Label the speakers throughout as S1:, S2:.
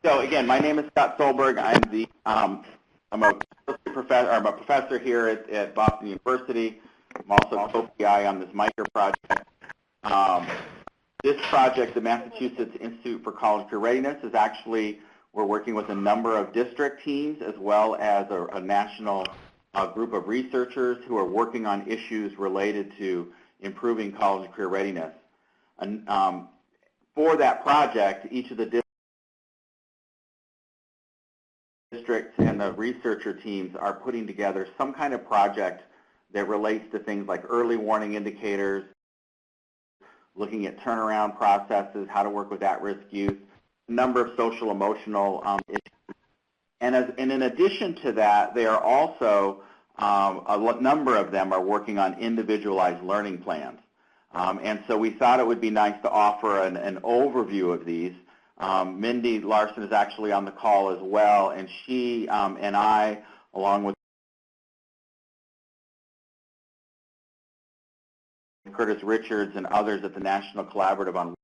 S1: So again, my name is Scott Solberg. I'm a professor here at Boston University. I'm also a co-PI on this MICCR project. This project, the Massachusetts Institute for College Career Readiness, is actually, we're working with a number of district teams as well as a national group of researchers who are working on issues related to improving college and career readiness. And for that project, each of the districts and the researcher teams are putting together some kind of project that relates to things like early warning indicators, looking at turnaround processes, how to work with at-risk youth, a number of social emotional issues. And in addition to that, they are also, a number of them are working on individualized learning plans. And so we thought it would be nice to offer an overview of these. Mindy Larson is actually on the call as well, and she and I, along with Curtis Richards and others at the National Collaborative on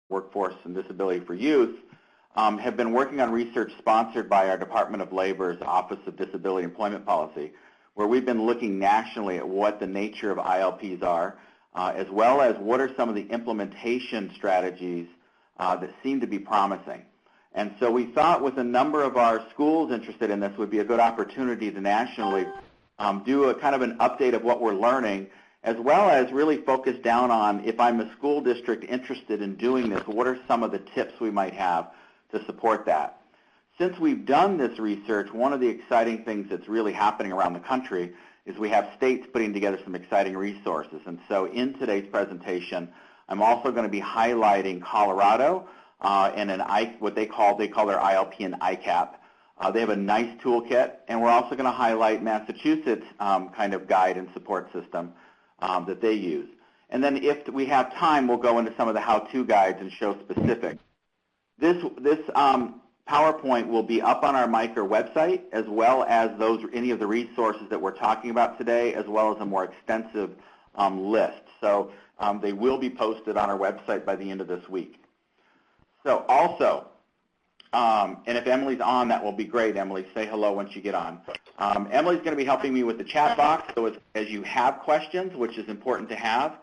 S1: Workforce and Disability for Youth, have been working on research sponsored by our Department of Labor's Office of Disability Employment Policy, where we've been looking nationally at what the nature of ILPs are, as well as what are some of the implementation strategies that seem to be promising. And so we thought with a number of our schools interested in this would be a good opportunity to nationally do a kind of an update of what we're learning, as well as really focus down on, if I'm a school district interested in doing this, what are some of the tips we might have to support that. Since we've done this research, one of the exciting things that's really happening around the country is we have states putting together some exciting resources. And so in today's presentation, I'm also going to be highlighting Colorado and what they call their ILP and ICAP. They have a nice toolkit, and we're also going to highlight Massachusetts' kind of guide and support system that they use. And then if we have time, we'll go into some of the how-to guides and show specifics. This PowerPoint will be up on our MICCR website, as well as any of the resources that we're talking about today, as well as a more extensive list. So they will be posted on our website by the end of this week. So also, and if Emily's on, that will be great. Emily, say hello once you get on. Emily's going to be helping me with the chat box, so as you have questions, which is important to have,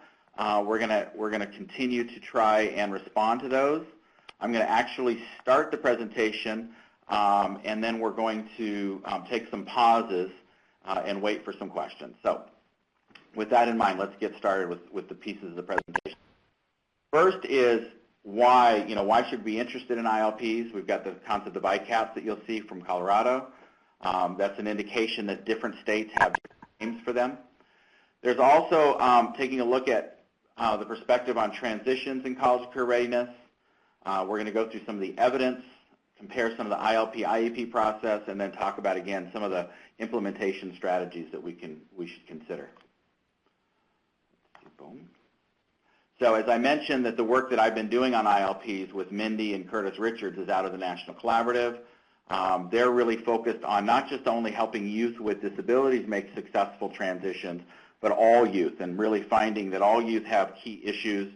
S1: we're going to continue to try and respond to those. I'm going to actually start the presentation, and then we're going to take some pauses and wait for some questions. So with that in mind, let's get started with the pieces of the presentation. First is why should we be interested in ILPs? We've got the concept of ICAPs that you'll see from Colorado. That's an indication that different states have different names for them. There's also taking a look at the perspective on transitions in college career readiness. We're going to go through some of the evidence, compare some of the ILP-IEP process, and then talk about, again, some of the implementation strategies that we should consider. Boom. So as I mentioned, that the work that I've been doing on ILPs with Mindy and Curtis Richards is out of the National Collaborative. They're really focused on not just only helping youth with disabilities make successful transitions, but all youth, and really finding that all youth have key issues,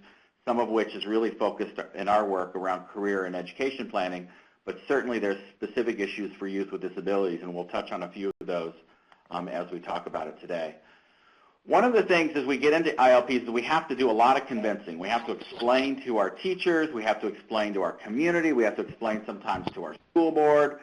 S1: some of which is really focused in our work around career and education planning, but certainly there's specific issues for youth with disabilities, and we'll touch on a few of those as we talk about it today. One of the things as we get into ILPs is we have to do a lot of convincing. We have to explain to our teachers, we have to explain to our community, we have to explain sometimes to our school board.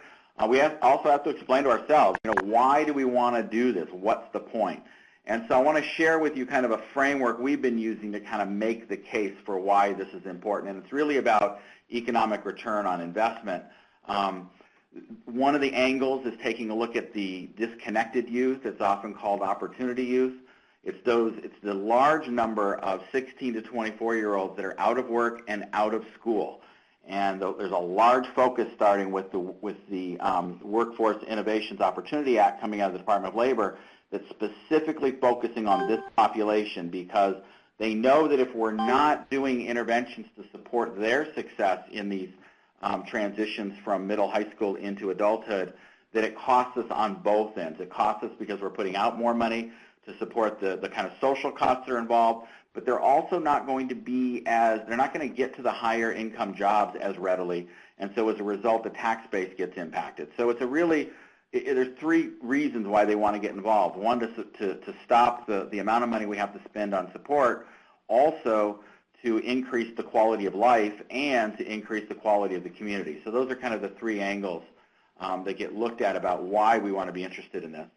S1: We also have to explain to ourselves, why do we want to do this? What's the point? And so I want to share with you kind of a framework we've been using to kind of make the case for why this is important. And it's really about economic return on investment. One of the angles is taking a look at the disconnected youth. It's often called opportunity youth. It's the large number of 16 to 24-year-olds that are out of work and out of school. And there's a large focus starting with the Workforce Innovations Opportunity Act coming out of the Department of Labor that's specifically focusing on this population, because they know that if we're not doing interventions to support their success in these transitions from middle high school into adulthood, that it costs us on both ends. It costs us because we're putting out more money to support the kind of social costs that are involved, but they're also not going to be they're not going to get to the higher income jobs as readily, and so as a result, the tax base gets impacted. So it's there's three reasons why they want to get involved. One, to stop the amount of money we have to spend on support, also to increase the quality of life, and to increase the quality of the community. So those are kind of the three angles that get looked at about why we want to be interested in this.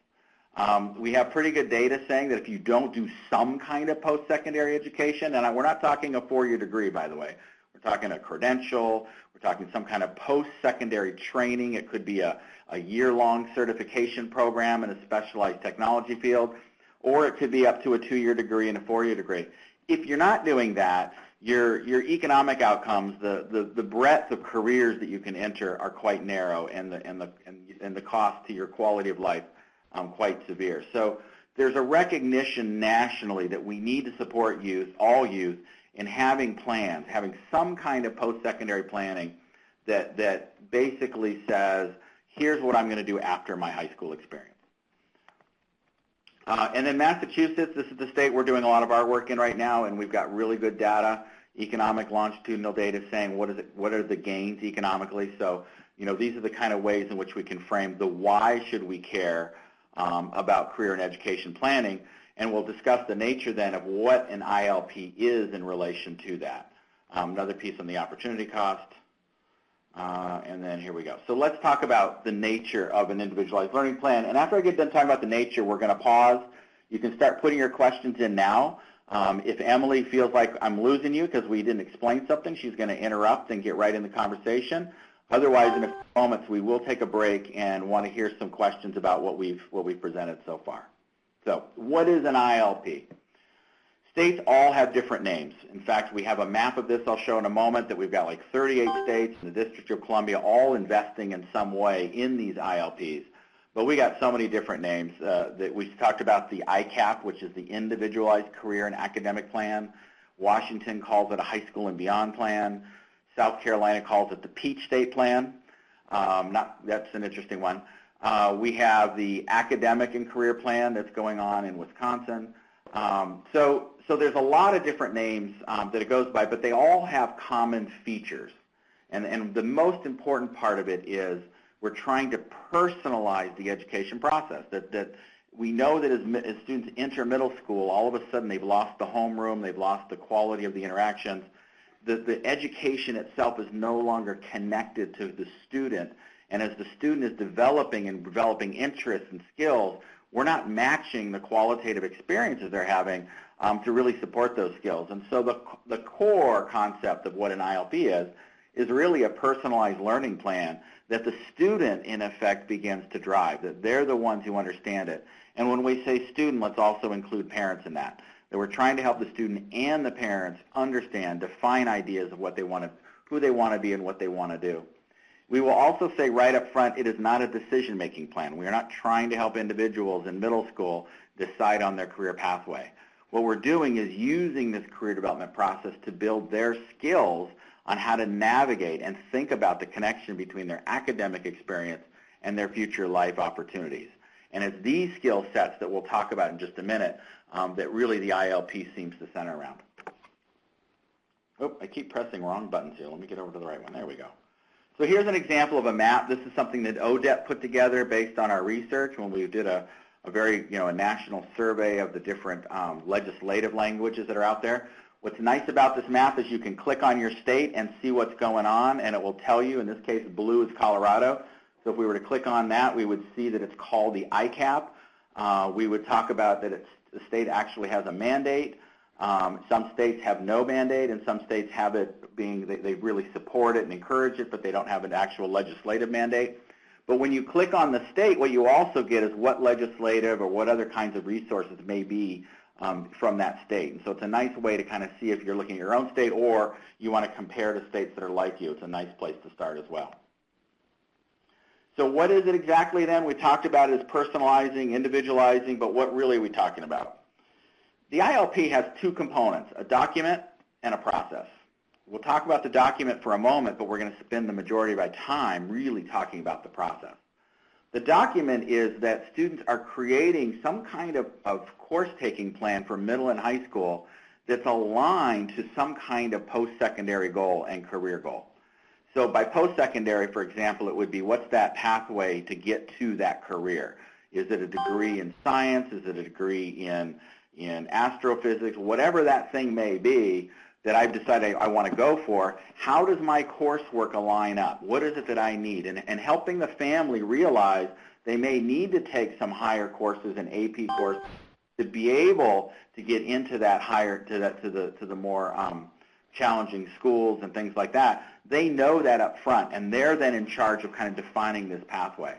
S1: We have pretty good data saying that if you don't do some kind of post-secondary education, and we're not talking a 4-year degree, by the way. We're talking a credential. We're talking some kind of post-secondary training. It could be a year-long certification program in a specialized technology field, or it could be up to a 2-year degree and a 4-year degree. If you're not doing that, your economic outcomes, the breadth of careers that you can enter are quite narrow, and the cost to your quality of life quite severe. So there's a recognition nationally that we need to support youth, all youth, in having plans, having some kind of post-secondary planning that basically says, here's what I'm going to do after my high school experience. And then Massachusetts, this is the state we're doing a lot of our work in right now, and we've got really good data, economic longitudinal data saying what are the gains economically. So, these are the kind of ways in which we can frame the why should we care about career and education planning, and we'll discuss the nature then of what an ILP is in relation to that. Another piece on the opportunity cost, and then here we go. So let's talk about the nature of an individualized learning plan, and after I get done talking about the nature, we're going to pause. You can start putting your questions in now. If Emily feels like I'm losing you because we didn't explain something, she's going to interrupt and get right in the conversation. Otherwise, in a few moments, we will take a break and want to hear some questions about what we've presented so far. So, what is an ILP? States all have different names. In fact, we have a map of this I'll show in a moment that we've got like 38 states and the District of Columbia all investing in some way in these ILPs. But we got so many different names that we talked about the ICAP, which is the Individualized Career and Academic Plan. Washington calls it a High School and Beyond Plan. South Carolina calls it the Peach State Plan. That's an interesting one. We have the Academic and Career Plan that's going on in Wisconsin. So there's a lot of different names that it goes by, but they all have common features. And the most important part of it is we're trying to personalize the education process. That we know that as students enter middle school, all of a sudden they've lost the homeroom, they've lost the quality of the interactions. The education itself is no longer connected to the student, and as the student is developing interests and skills, we're not matching the qualitative experiences they're having to really support those skills. And so the core concept of what an ILP is really a personalized learning plan that the student, in effect, begins to drive, that they're the ones who understand it. And when we say student, let's also include parents in that we're trying to help the student and the parents understand, define ideas of what they want to, who they want to be and what they want to do. We will also say right up front, it is not a decision-making plan. We are not trying to help individuals in middle school decide on their career pathway. What we're doing is using this career development process to build their skills on how to navigate and think about the connection between their academic experience and their future life opportunities. And it's these skill sets that we'll talk about in just a minute that really the ILP seems to center around. Oh, I keep pressing wrong buttons here. Let me get over to the right one. There we go. So here's an example of a map. This is something that ODEP put together based on our research when we did a national survey of the different legislative languages that are out there. What's nice about this map is you can click on your state and see what's going on, and it will tell you, in this case, blue is Colorado. So if we were to click on that, we would see that it's called the ICAP. We would talk about that the state actually has a mandate. Some states have no mandate, and some states have it being, they really support it and encourage it, but they don't have an actual legislative mandate. But when you click on the state, what you also get is what legislative or what other kinds of resources may be from that state. And so it's a nice way to kind of see if you're looking at your own state or you want to compare to states that are like you. It's a nice place to start as well. So what is it exactly then? We talked about it as personalizing, individualizing, but what really are we talking about? The ILP has two components, a document and a process. We'll talk about the document for a moment, but we're going to spend the majority of our time really talking about the process. The document is that students are creating some kind of course-taking plan for middle and high school that's aligned to some kind of post-secondary goal and career goal. So by post-secondary, for example, it would be, what's that pathway to get to that career? Is it a degree in science? Is it a degree in astrophysics? Whatever that thing may be that I've decided I want to go for, how does my coursework align up? What is it that I need? And helping the family realize they may need to take some higher courses and AP courses to be able to get into that higher, to the more challenging schools and things like that. They know that up front, and they're then in charge of kind of defining this pathway.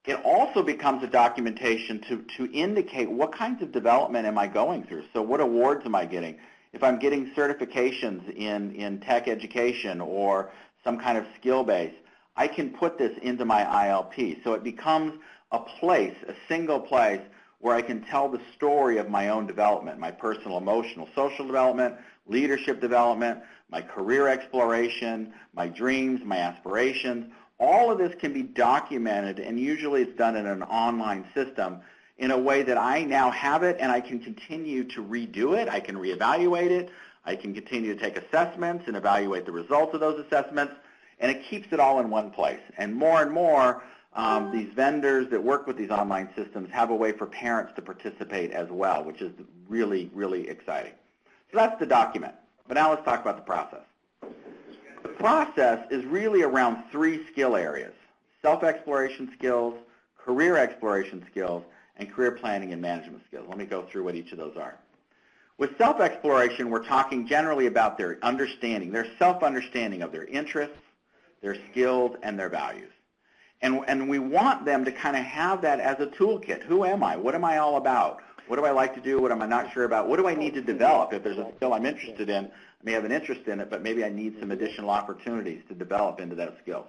S1: It also becomes a documentation to indicate what kinds of development am I going through. So what awards am I getting? If I'm getting certifications in tech education or some kind of skill base, I can put this into my ILP. So it becomes a place, a single place, where I can tell the story of my own development, my personal, emotional, social development, leadership development, my career exploration, my dreams, my aspirations. All of this can be documented, and usually it's done in an online system in a way that I now have it, and I can continue to redo it. I can reevaluate it. I can continue to take assessments and evaluate the results of those assessments, and it keeps it all in one place. And more, these vendors that work with these online systems have a way for parents to participate as well, which is really, really exciting. So that's the document. But now let's talk about the process. The process is really around 3 skill areas: self-exploration skills, career exploration skills, and career planning and management skills. Let me go through what each of those are. With self-exploration, we're talking generally about their understanding, their self-understanding of their interests, their skills, and their values. And we want them to kind of have that as a toolkit. Who am I? What am I all about? What do I like to do? What am I not sure about? What do I need to develop? If there's a skill I'm interested in, I may have an interest in it, but maybe I need some additional opportunities to develop into those skills.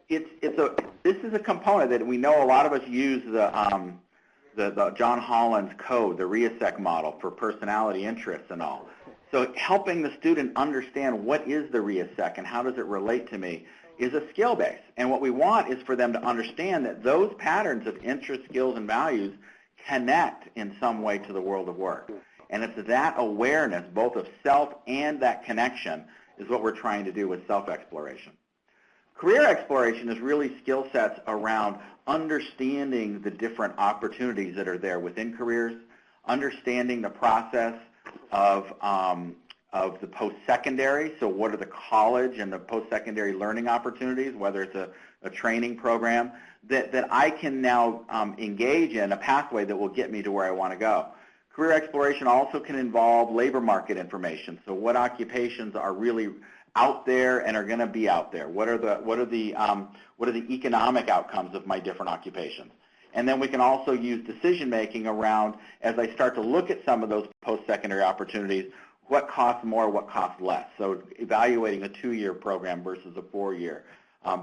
S1: This is a component that we know a lot of us use the John Holland's code, the RIASEC model for personality interests and all. So helping the student understand what is the RIASEC and how does it relate to me is a skill base. And what we want is for them to understand that those patterns of interest, skills, and values connect in some way to the world of work. And it's that awareness, both of self and that connection, is what we're trying to do with self-exploration. Career exploration is really skill sets around understanding the different opportunities that are there within careers, understanding the process of the post-secondary, so what are the college and the post-secondary learning opportunities, whether it's a training program, that I can now engage in a pathway that will get me to where I want to go. Career exploration also can involve labor market information, so what occupations are really out there and are going to be out there? What are the economic outcomes of my different occupations? And then we can also use decision making around, as I start to look at some of those post-secondary opportunities, what costs more, what costs less. So evaluating a 2-year program versus a 4-year,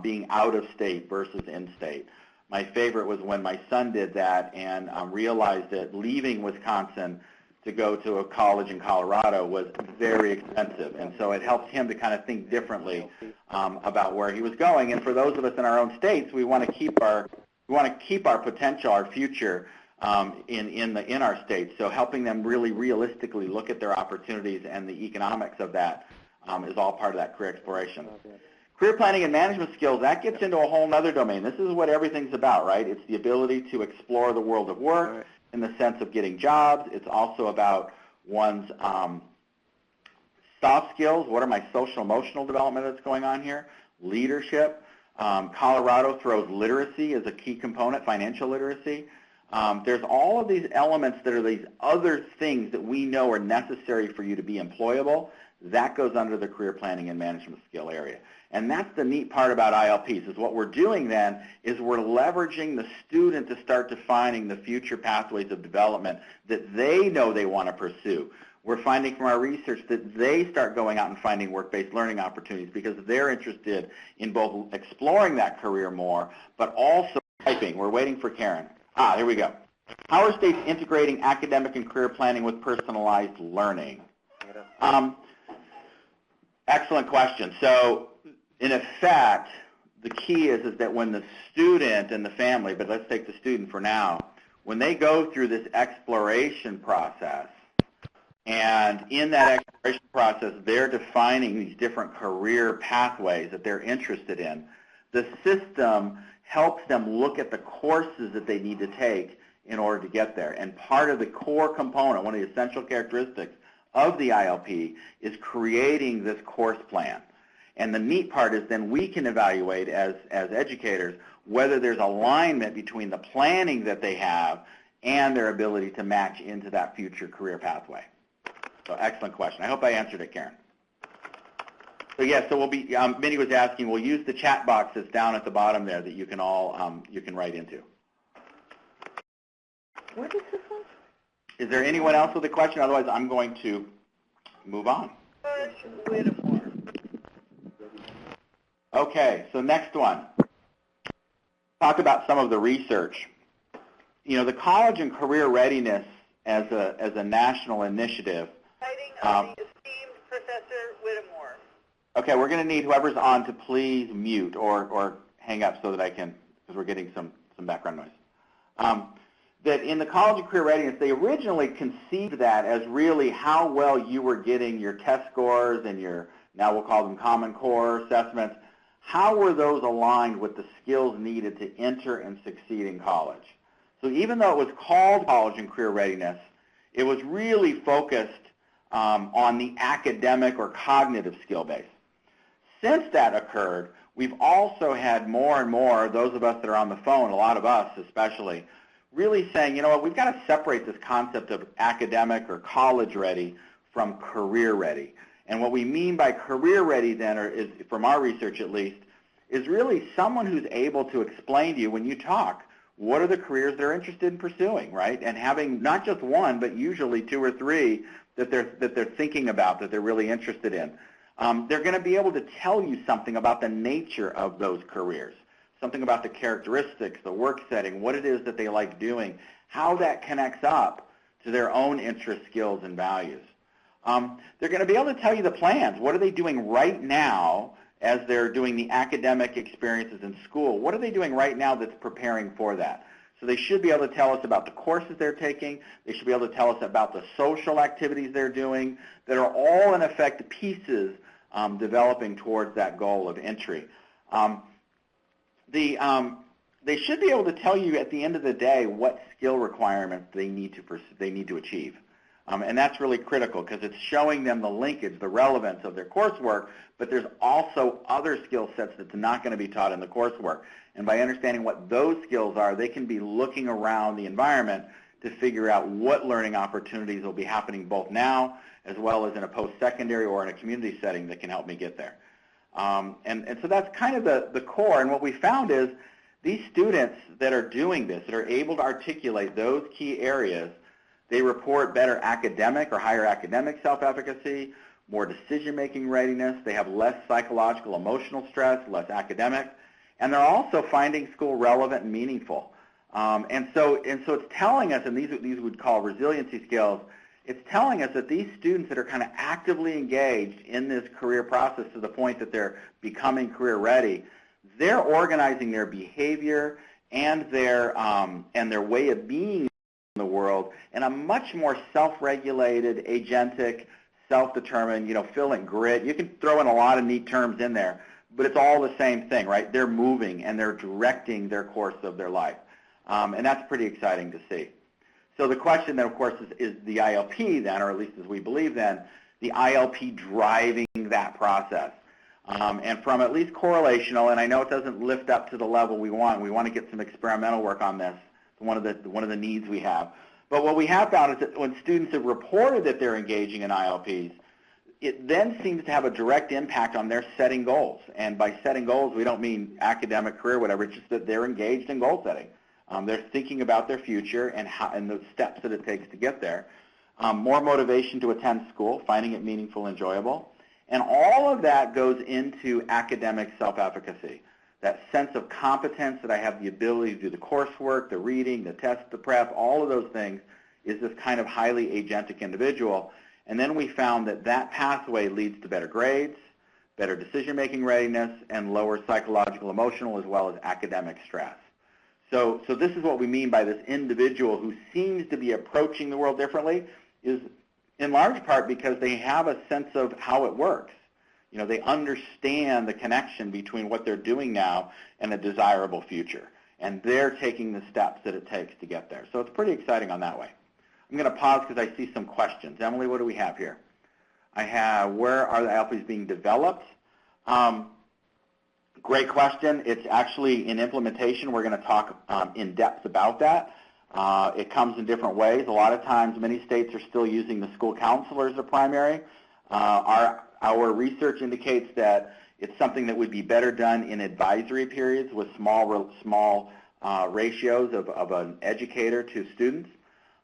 S1: being out of state versus in state. My favorite was when my son did that and realized that leaving Wisconsin to go to a college in Colorado was very expensive, and so it helped him to kind of think differently about where he was going. And for those of us in our own states, we want to keep our potential, our future in our states. So helping them really realistically look at their opportunities and the economics of that is all part of that career exploration. Career planning and management skills, that gets into a whole other domain. This is what everything's about, right? It's the ability to explore the world of work in the sense of getting jobs. It's also about one's soft skills. What are my social emotional development that's going on here? Leadership. Colorado throws literacy as a key component, financial literacy. There's all of these elements that are these other things that we know are necessary for you to be employable. That goes under the career planning and management skill area. And that's the neat part about ILPs, is what we're doing then is we're leveraging the student to start defining the future pathways of development that they know they want to pursue. We're finding from our research that they start going out and finding work-based learning opportunities because they're interested in both exploring that career more, but also typing. We're waiting for Karen. Here we go. How are states integrating academic and career planning with personalized learning? Excellent question. So, in effect, the key is that when the student and the family, but let's take the student for now, when they go through this exploration process, and in that exploration process, they're defining these different career pathways that they're interested in, the system helps them look at the courses that they need to take in order to get there. And part of the core component, one of the essential characteristics of the ILP, is creating this course plan. And the neat part is then we can evaluate as educators whether there's alignment between the planning that they have and their ability to match into that future career pathway. So excellent question. I hope I answered it, Karen. So yeah, so we'll be, Minnie was asking, we'll use the chat box that's down at the bottom there that you can all, you can write into.
S2: What is this one?
S1: Is there anyone else with a question? Otherwise, I'm going to move on. Okay, so next one. Talk about some of the research. You know, the college and career readiness as a national initiative.
S2: Citing of the esteemed Professor Whittemore.
S1: Okay, we're going to need whoever's on to please mute or hang up so that I can, because we're getting some background noise. That in the college and career readiness, they originally conceived that as really how well you were getting your test scores and your, now we'll call them Common Core assessments. How were those aligned with the skills needed to enter and succeed in college? So even though it was called college and career readiness, it was really focused on the academic or cognitive skill base. Since that occurred, we've also had more and more, those of us that are on the phone, a lot of us especially, really saying, you know what, we've got to separate this concept of academic or college ready from career ready. And what we mean by career ready then, or is, from our research at least, is really someone who's able to explain to you when you talk, what are the careers they're interested in pursuing, right? And having not just one, but usually two or three that they're thinking about, that they're really interested in. They're going to be able to tell you something about the nature of those careers, something about the characteristics, the work setting, what it is that they like doing, how that connects up to their own interests, skills, and values. They're going to be able to tell you the plans. What are they doing right now as they're doing the academic experiences in school? What are they doing right now that's preparing for that? So they should be able to tell us about the courses they're taking. They should be able to tell us about the social activities they're doing that are all, in effect, pieces developing towards that goal of entry. They should be able to tell you at the end of the day what skill requirements they need to achieve. And that's really critical because it's showing them the linkage, the relevance of their coursework, but there's also other skill sets that's not going to be taught in the coursework. And by understanding what those skills are, they can be looking around the environment to figure out what learning opportunities will be happening both now as well as in a post-secondary or in a community setting that can help me get there. And so that's kind of the core. And what we found is these students that are doing this, that are able to articulate those key areas, they report better academic or higher academic self-efficacy, more decision-making readiness. They have less psychological, emotional stress, less academic, and they're also finding school relevant and meaningful. And so it's telling us, and these we'd call resiliency skills, it's telling us that these students that are kind of actively engaged in this career process to the point that they're becoming career ready, they're organizing their behavior and their way of being in the world in a much more self-regulated, agentic, self-determined, feeling grit. You can throw in a lot of neat terms in there, but it's all the same thing, right? They're moving and they're directing their course of their life. And that's pretty exciting to see. So the question then, of course, is the ILP then, or at least as we believe then, the ILP driving that process. And from at least correlational, and I know it doesn't lift up to the level we want to get some experimental work on this, one of the needs we have. But what we have found is that when students have reported that they're engaging in ILPs, it then seems to have a direct impact on their setting goals. And by setting goals, we don't mean academic, career, whatever, it's just that they're engaged in goal setting. They're thinking about their future and the steps that it takes to get there. More motivation to attend school, finding it meaningful, enjoyable. And all of that goes into academic self-efficacy. That sense of competence that I have the ability to do the coursework, the reading, the test, the prep, all of those things is this kind of highly agentic individual. And then we found that that pathway leads to better grades, better decision-making readiness, and lower psychological, emotional, as well as academic stress. So this is what we mean by this individual who seems to be approaching the world differently is in large part because they have a sense of how it works. You know, they understand the connection between what they're doing now and a desirable future. And they're taking the steps that it takes to get there. So it's pretty exciting on that way. I'm going to pause because I see some questions. Emily, what do we have here? I have, where are the ILPs being developed? Great question. It's actually in implementation. We're going to talk in depth about that. It comes in different ways. A lot of times, many states are still using the school counselor as a primary. Our research indicates that it's something that would be better done in advisory periods with small ratios of an educator to students,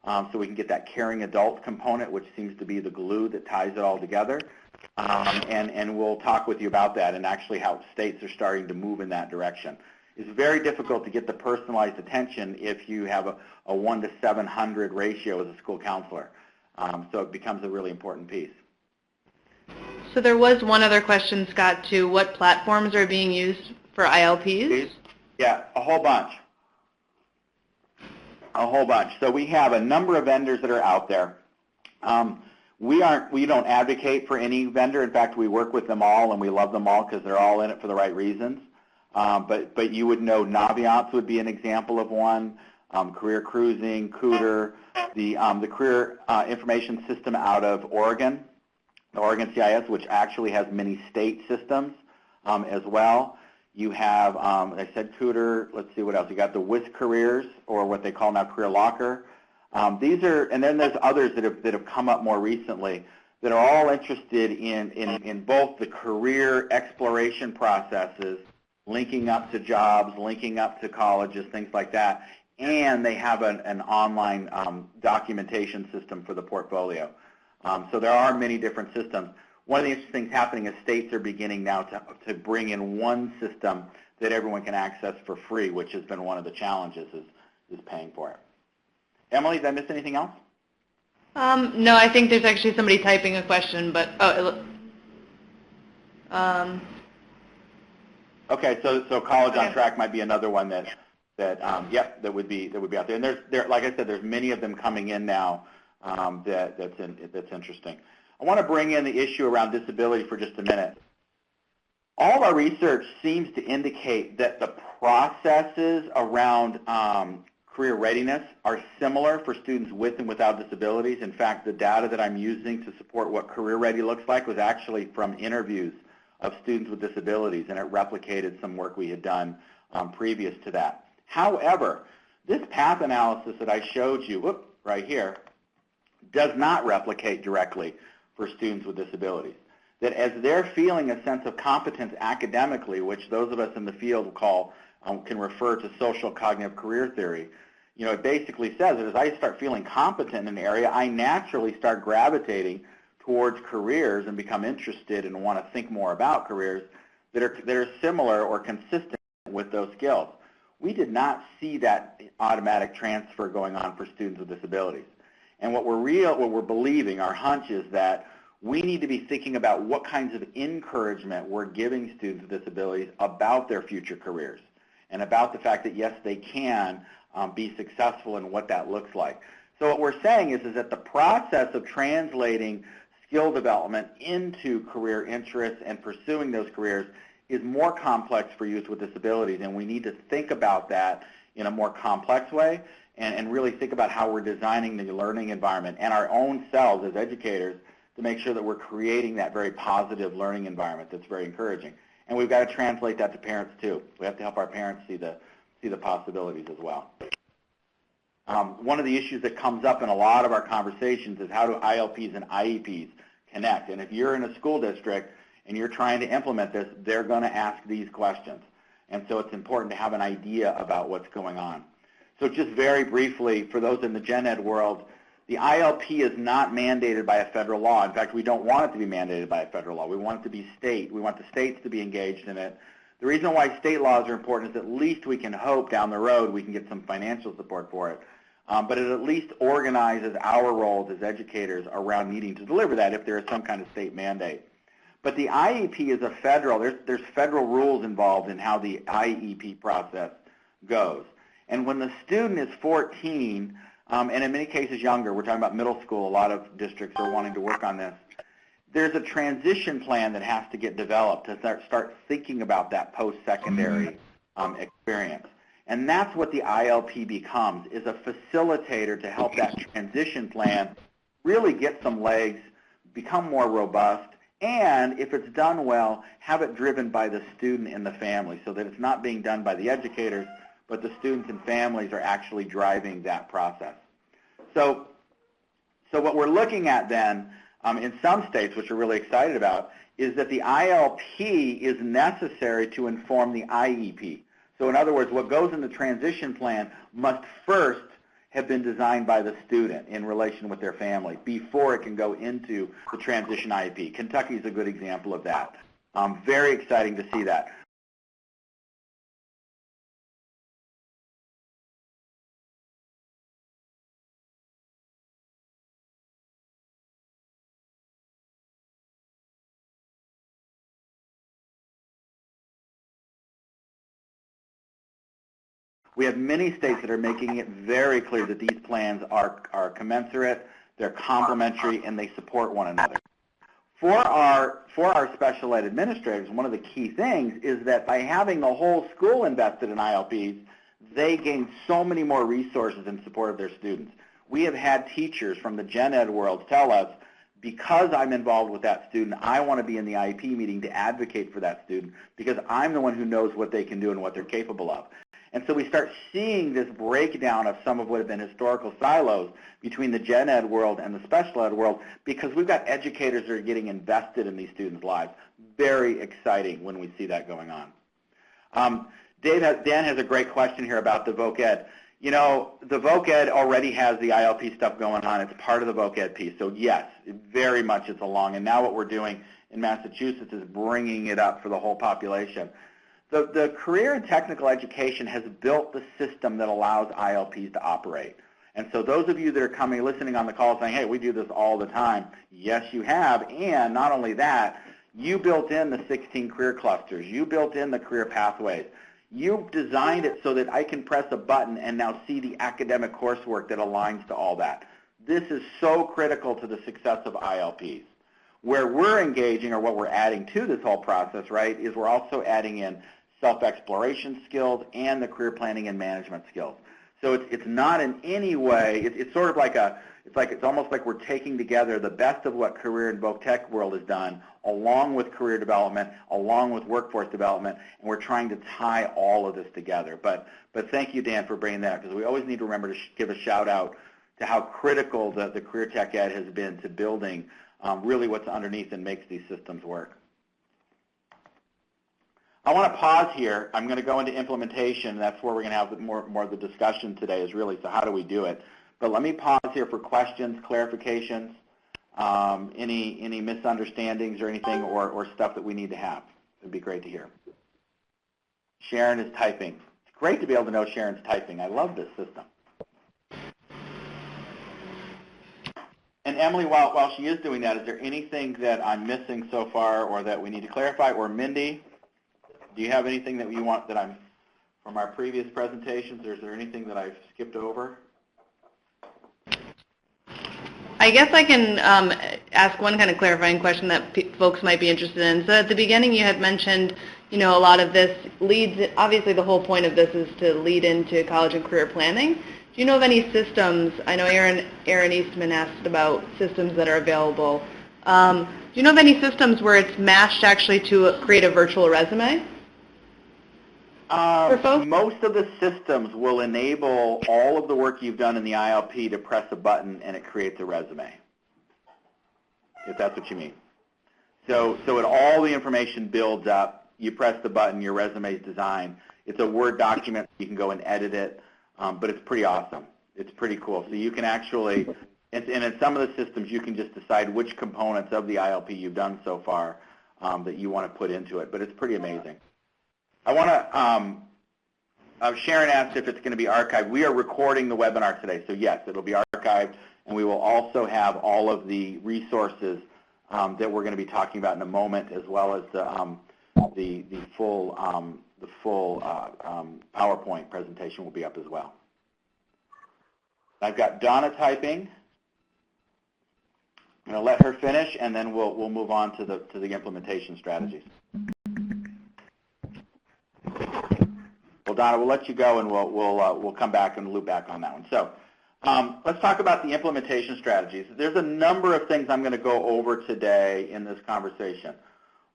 S1: so we can get that caring adult component, which seems to be the glue that ties it all together. And we'll talk with you about that and actually how states are starting to move in that direction. It's very difficult to get the personalized attention if you have a 1 to 700 ratio as a school counselor. So it becomes a really important piece.
S3: So there was one other question, Scott, too. What platforms are being used for ILPs? Yeah,
S1: a whole bunch. A whole bunch. So we have a number of vendors that are out there. We don't advocate for any vendor. In fact, we work with them all, and we love them all because they're all in it for the right reasons. But you would know Naviance would be an example of one. Career Cruising, Cooter, the Career Information System out of Oregon, the Oregon CIS, which actually has many state systems as well. You have, I said Cooter. Let's see what else. You got the WIS Careers, or what they call now Career Locker. These are, and then there's others that have come up more recently that are all interested in both the career exploration processes, linking up to jobs, linking up to colleges, things like that, and they have an online documentation system for the portfolio. So there are many different systems. One of the interesting things happening is states are beginning now to bring in one system that everyone can access for free, which has been one of the challenges is paying for it. Emily, did I miss anything else?
S3: No, I think there's actually somebody typing a question, but
S1: okay, so College on Track might be another one that would be out there. And there, like I said, there's many of them coming in now that's interesting. I want to bring in the issue around disability for just a minute. All of our research seems to indicate that the processes around career readiness are similar for students with and without disabilities. In fact, the data that I'm using to support what career ready looks like was actually from interviews of students with disabilities, and it replicated some work we had done previous to that. However, this path analysis that I showed you, right here, does not replicate directly for students with disabilities. That as they're feeling a sense of competence academically, which those of us in the field call, can refer to social cognitive career theory, you know, it basically says that as I start feeling competent in an area, I naturally start gravitating towards careers and become interested and want to think more about careers that are similar or consistent with those skills. We did not see that automatic transfer going on for students with disabilities. And what we're believing, our hunch is that we need to be thinking about what kinds of encouragement we're giving students with disabilities about their future careers and about the fact that, yes, they can be successful in what that looks like. So what we're saying is that the process of translating skill development into career interests and pursuing those careers is more complex for youth with disabilities, and we need to think about that in a more complex way and really think about how we're designing the learning environment and our own selves as educators to make sure that we're creating that very positive learning environment that's very encouraging. And we've got to translate that to parents too. We have to help our parents see the possibilities as well. One of the issues that comes up in a lot of our conversations is how do ILPs and IEPs connect? And if you're in a school district and you're trying to implement this, they're going to ask these questions. And so it's important to have an idea about what's going on. So just very briefly, for those in the gen ed world, the ILP is not mandated by a federal law. In fact, we don't want it to be mandated by a federal law. We want it to be state. We want the states to be engaged in it. The reason why state laws are important is at least we can hope down the road we can get some financial support for it. But it at least organizes our roles as educators around needing to deliver that if there is some kind of state mandate. But the IEP is a federal, there's federal rules involved in how the IEP process goes. And when the student is 14, and in many cases younger, we're talking about middle school, a lot of districts are wanting to work on this, there's a transition plan that has to get developed to start thinking about that post-secondary experience. And that's what the ILP becomes, is a facilitator to help that transition plan really get some legs, become more robust, and if it's done well, have it driven by the student and the family so that it's not being done by the educators, but the students and families are actually driving that process. So what we're looking at then in some states, which we're really excited about, is that the ILP is necessary to inform the IEP. So in other words, what goes in the transition plan must first have been designed by the student in relation with their family before it can go into the transition IEP. Kentucky is a good example of that. Very exciting to see that. We have many states that are making it very clear that these plans are commensurate, they're complementary, and they support one another. For our special ed administrators, one of the key things is that by having the whole school invested in ILPs, they gain so many more resources in support of their students. We have had teachers from the gen ed world tell us, because I'm involved with that student, I want to be in the IEP meeting to advocate for that student because I'm the one who knows what they can do and what they're capable of. And so we start seeing this breakdown of some of what have been historical silos between the gen ed world and the special ed world because we've got educators that are getting invested in these students' lives. Very exciting when we see that going on. Dan has a great question here about the voc ed. You know, the voc ed already has the ILP stuff going on. It's part of the voc ed piece. So yes, very much it's along. And now what we're doing in Massachusetts is bringing it up for the whole population. The career and technical education has built the system that allows ILPs to operate. And so those of you that are listening on the call saying, hey, we do this all the time, yes, you have. And not only that, you built in the 16 career clusters. You built in the career pathways. You designed it so that I can press a button and now see the academic coursework that aligns to all that. This is so critical to the success of ILPs. Where we're engaging, or what we're adding to this whole process, right, is we're also adding in self-exploration skills and the career planning and management skills. So it's not in any way, it's sort of like it's almost like we're taking together the best of what career and voc tech world has done, along with career development, along with workforce development, and we're trying to tie all of this together. But thank you, Dan, for bringing that up, because we always need to remember to give a shout out to how critical the career tech ed has been to building really what's underneath and makes these systems work. I want to pause here. I'm going to go into implementation. That's where we're going to have more of the discussion today is really, so how do we do it? But let me pause here for questions, clarifications, any misunderstandings or anything or stuff that we need to have. It would be great to hear. Sharon is typing. It's great to be able to know Sharon's typing. I love this system. And Emily, while she is doing that, is there anything that I'm missing so far or that we need to clarify? Or Mindy? Do you have anything that you want that I'm from our previous presentations, or is there anything that I've skipped over?
S3: I guess I can ask one kind of clarifying question that folks might be interested in. So at the beginning you had mentioned, you know, a lot of this leads, obviously the whole point of this is to lead into college and career planning. Do you know of any systems, I know Aaron Eastman asked about systems that are available. Do you know of any systems where it's matched actually to create a virtual resume?
S1: Most of the systems will enable all of the work you've done in the ILP to press a button and it creates a resume, if that's what you mean. So all the information builds up, you press the button, your resume is designed. It's a Word document, you can go and edit it, but it's pretty awesome. It's pretty cool. So you can actually, and in some of the systems you can just decide which components of the ILP you've done so far that you want to put into it, but it's pretty amazing. I want to, Sharon asked if it's going to be archived. We are recording the webinar today, so yes, it'll be archived, and we will also have all of the resources that we're going to be talking about in a moment, as well as the full PowerPoint presentation will be up as well. I've got Donna typing. I'm going to let her finish, and then we'll move on to the implementation strategies. Well, Donna, we'll let you go, and we'll come back and loop back on that one. So let's talk about the implementation strategies. There's a number of things I'm going to go over today in this conversation.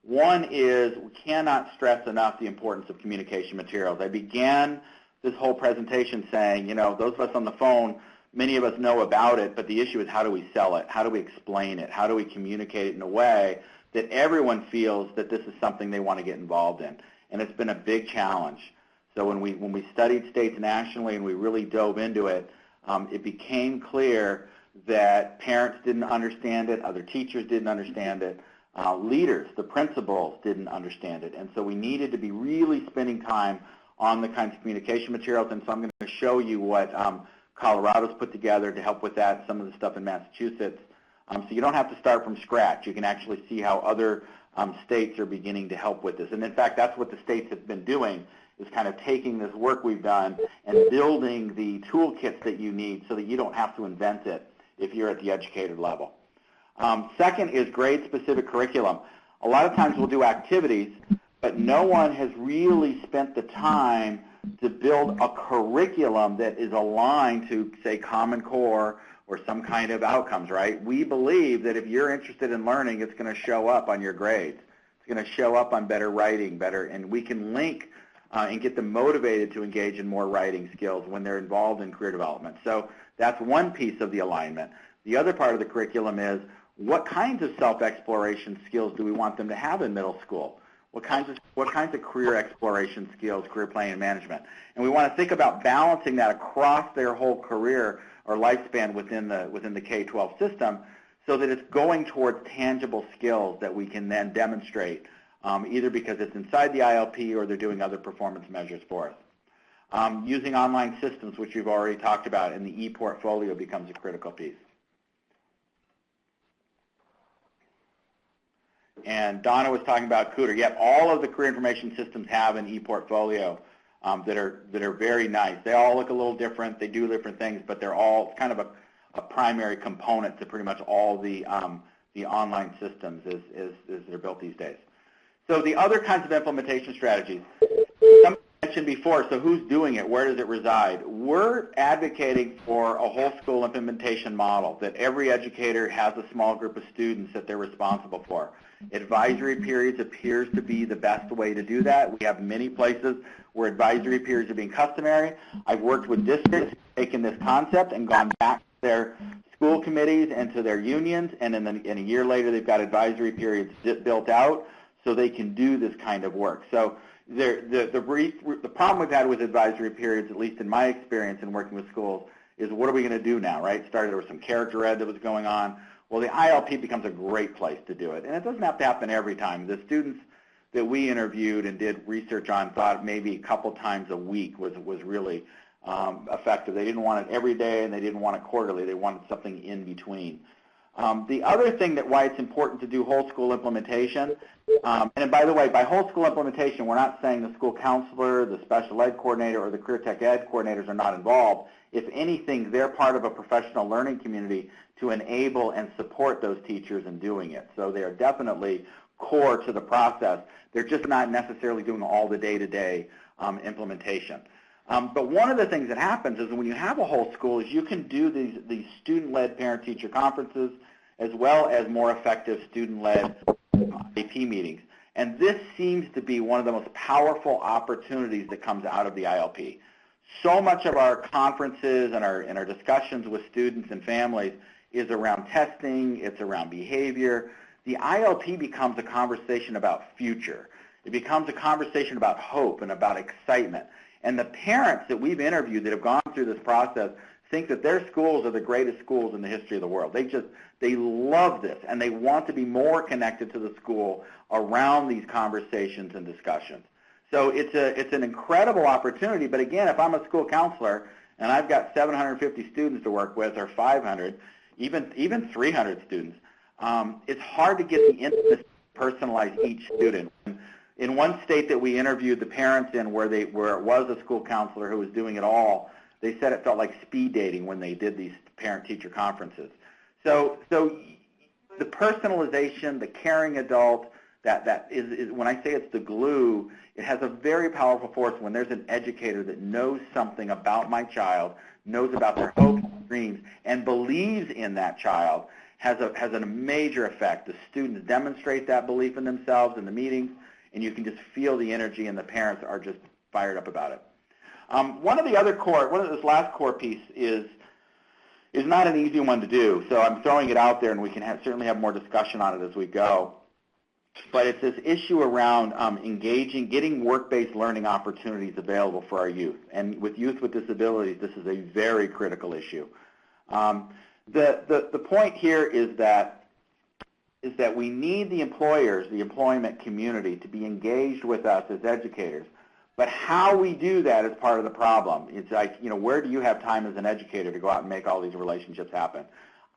S1: One is we cannot stress enough the importance of communication materials. I began this whole presentation saying, those of us on the phone, many of us know about it, but the issue is how do we sell it? How do we explain it? How do we communicate it in a way that everyone feels that this is something they want to get involved in? And it's been a big challenge. So when we studied states nationally and we really dove into it, it became clear that parents didn't understand it, other teachers didn't understand it, leaders, the principals didn't understand it. And so we needed to be really spending time on the kinds of communication materials. And so I'm going to show you what Colorado's put together to help with that, some of the stuff in Massachusetts. So you don't have to start from scratch. You can actually see how other states are beginning to help with this. And in fact, that's what the states have been doing, is kind of taking this work we've done and building the toolkits that you need so that you don't have to invent it if you're at the educated level. Second is grade-specific curriculum. A lot of times we'll do activities, but no one has really spent the time to build a curriculum that is aligned to, say, Common Core or some kind of outcomes, right? We believe that if you're interested in learning, it's going to show up on your grades. It's going to show up on better writing, and we can link and get them motivated to engage in more writing skills when they're involved in career development. So that's one piece of the alignment. The other part of the curriculum is what kinds of self-exploration skills do we want them to have in middle school? What kinds of career exploration skills, career planning and management? And we want to think about balancing that across their whole career or lifespan within the K-12 system so that it's going towards tangible skills that we can then demonstrate, either because it's inside the ILP or they're doing other performance measures for us. Using online systems, which we've already talked about, and the e-portfolio becomes a critical piece. And Donna was talking about CUTR. Yep, all of the career information systems have an e-portfolio that are very nice. They all look a little different. They do different things, but they're all kind of a primary component to pretty much all the online systems as they're built these days. So the other kinds of implementation strategies, some mentioned before, so who's doing it? Where does it reside? We're advocating for a whole school implementation model, that every educator has a small group of students that they're responsible for. Advisory periods appears to be the best way to do that. We have many places where advisory periods are being customary. I've worked with districts, taken this concept and gone back to their school committees and to their unions, and in a year later they've got advisory periods built out so they can do this kind of work. So the problem we've had with advisory periods, at least in my experience in working with schools, is what are we going to do now, right? There was some character ed that was going on. Well, the ILP becomes a great place to do it. And it doesn't have to happen every time. The students that we interviewed and did research on thought maybe a couple times a week was really effective. They didn't want it every day, and they didn't want it quarterly. They wanted something in between. The other thing why it's important to do whole school implementation, and by the way, by whole school implementation, we're not saying the school counselor, the special ed coordinator, or the career tech ed coordinators are not involved. If anything, they're part of a professional learning community to enable and support those teachers in doing it. So they are definitely core to the process. They're just not necessarily doing all the day-to-day implementation. But one of the things that happens is when you have a whole school is you can do these student-led parent-teacher conferences as well as more effective student-led AP meetings. And this seems to be one of the most powerful opportunities that comes out of the ILP. So much of our conferences and our discussions with students and families is around testing, it's around behavior. The ILP becomes a conversation about future. It becomes a conversation about hope and about excitement. And the parents that we've interviewed that have gone through this process think that their schools are the greatest schools in the history of the world. They love this, and they want to be more connected to the school around these conversations and discussions. So it's an incredible opportunity, but again, if I'm a school counselor and I've got 750 students to work with, or 500, even 300 students, it's hard to get the intimacy to personalize each student. In one state that we interviewed the parents in where it was a school counselor who was doing it all, they said it felt like speed dating when they did these parent-teacher conferences. So the personalization, the caring adult, that is when I say it's the glue, it has a very powerful force when there's an educator that knows something about my child, knows about their hopes and dreams, and believes in that child, has a major effect. The students demonstrate that belief in themselves in the meetings, and you can just feel the energy, and the parents are just fired up about it. One of this last core piece is not an easy one to do, so I'm throwing it out there, and we can certainly have more discussion on it as we go. But it's this issue around getting work-based learning opportunities available for our youth. And with youth with disabilities, this is a very critical issue. The point here is that we need the employers, the employment community, to be engaged with us as educators. But how we do that is part of the problem. It's like, where do you have time as an educator to go out and make all these relationships happen?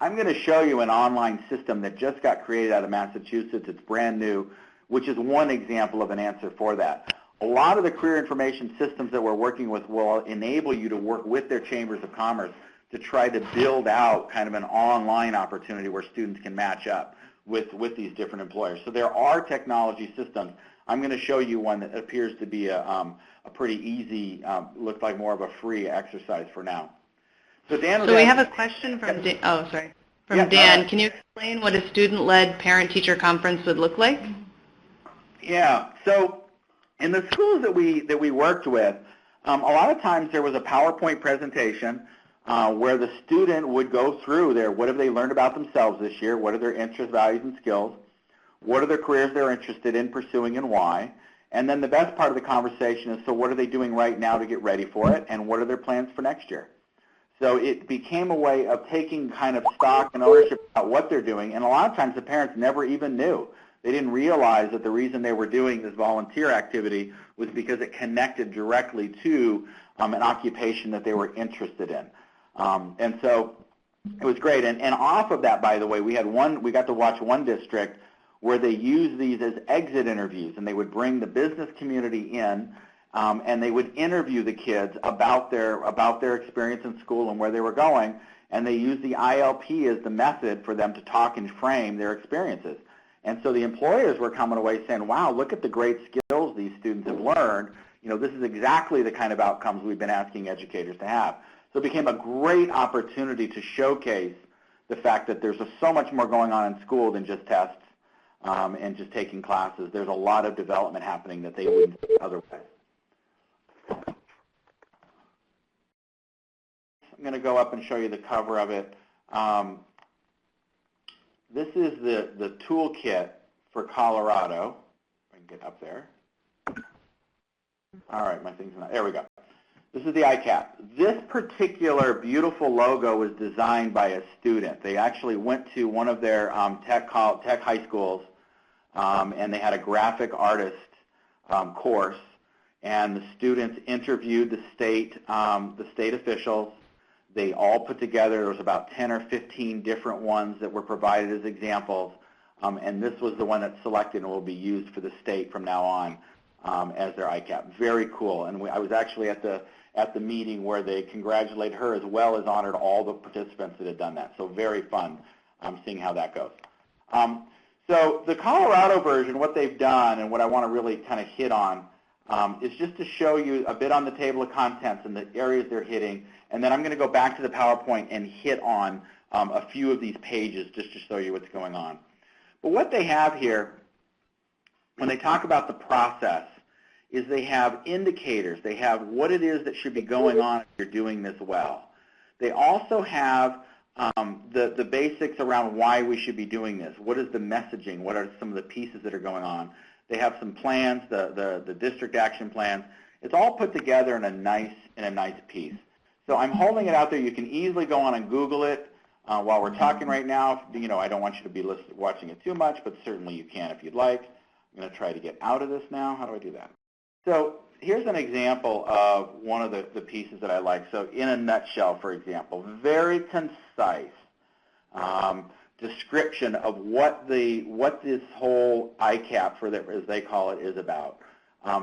S1: I'm going to show you an online system that just got created out of Massachusetts. It's brand new, which is one example of an answer for that. A lot of the career information systems that we're working with will enable you to work with their chambers of commerce to try to build out kind of an online opportunity where students can match up with these different employers. So there are technology systems. I'm going to show you one that appears to be a pretty easy, looks like more of a free exercise for now. So Dan,
S3: we have a question from Dan. Oh, sorry. From Dan. Can you explain what a student-led parent-teacher conference would look like?
S1: Yeah. So in the schools that we worked with, a lot of times there was a PowerPoint presentation where the student would go through what have they learned about themselves this year, what are their interests, values, and skills, what are their careers they're interested in pursuing and why, and then the best part of the conversation is, so what are they doing right now to get ready for it, and what are their plans for next year? So it became a way of taking kind of stock and ownership about what they're doing, and a lot of times the parents never even knew. They didn't realize that the reason they were doing this volunteer activity was because it connected directly to an occupation that they were interested in. And so it was great. And off of that, by the way, we got to watch one district where they used these as exit interviews, and they would bring the business community in, and they would interview the kids about their experience in school and where they were going, and they used the ILP as the method for them to talk and frame their experiences. And so the employers were coming away saying, wow, look at the great skills these students have learned. This is exactly the kind of outcomes we've been asking educators to have. So it became a great opportunity to showcase the fact that there's so much more going on in school than just tests and just taking classes. There's a lot of development happening that they wouldn't do otherwise. I'm going to go up and show you the cover of it. This is the toolkit for Colorado. I can get up there. All right, my thing's not. There we go. This is the ICAP. This particular beautiful logo was designed by a student. They actually went to one of their tech high schools, and they had a graphic artist course, and the students interviewed the state officials. They all put together, there was about 10 or 15 different ones that were provided as examples, and this was the one that's selected and will be used for the state from now on as their ICAP. Very cool. And I was actually at the meeting where they congratulated her as well as honored all the participants that had done that. So very fun seeing how that goes. So the Colorado version, what they've done and what I want to really kind of hit on is just to show you a bit on the table of contents and the areas they're hitting, and then I'm going to go back to the PowerPoint and hit on a few of these pages just to show you what's going on. But what they have here, when they talk about the process, is they have indicators. They have what it is that should be going on if you're doing this well. They also have the basics around why we should be doing this. What is the messaging? What are some of the pieces that are going on? They have some plans, the district action plans. It's all put together in a nice piece. So I'm holding it out there. You can easily go on and Google it while we're talking right now. I don't want you to be watching it too much, but certainly you can if you'd like. I'm going to try to get out of this now. How do I do that? So here's an example of one of the pieces that I like. So in a nutshell, for example, very concise, description of what this whole ICAP, as they call it, is about.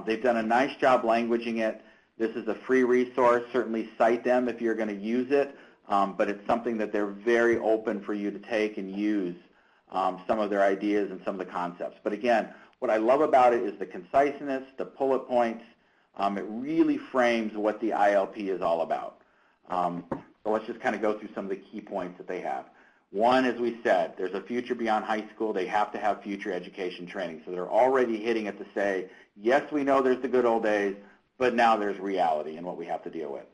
S1: They've done a nice job languaging it. This is a free resource. Certainly cite them if you're going to use it, but it's something that they're very open for you to take and use some of their ideas and some of the concepts. But again, what I love about it is the conciseness, the bullet points. It really frames what the ILP is all about. So let's just kind of go through some of the key points that they have. One, as we said, there's a future beyond high school. They have to have future education training. So they're already hitting it to say, yes, we know there's the good old days, but now there's reality and what we have to deal with.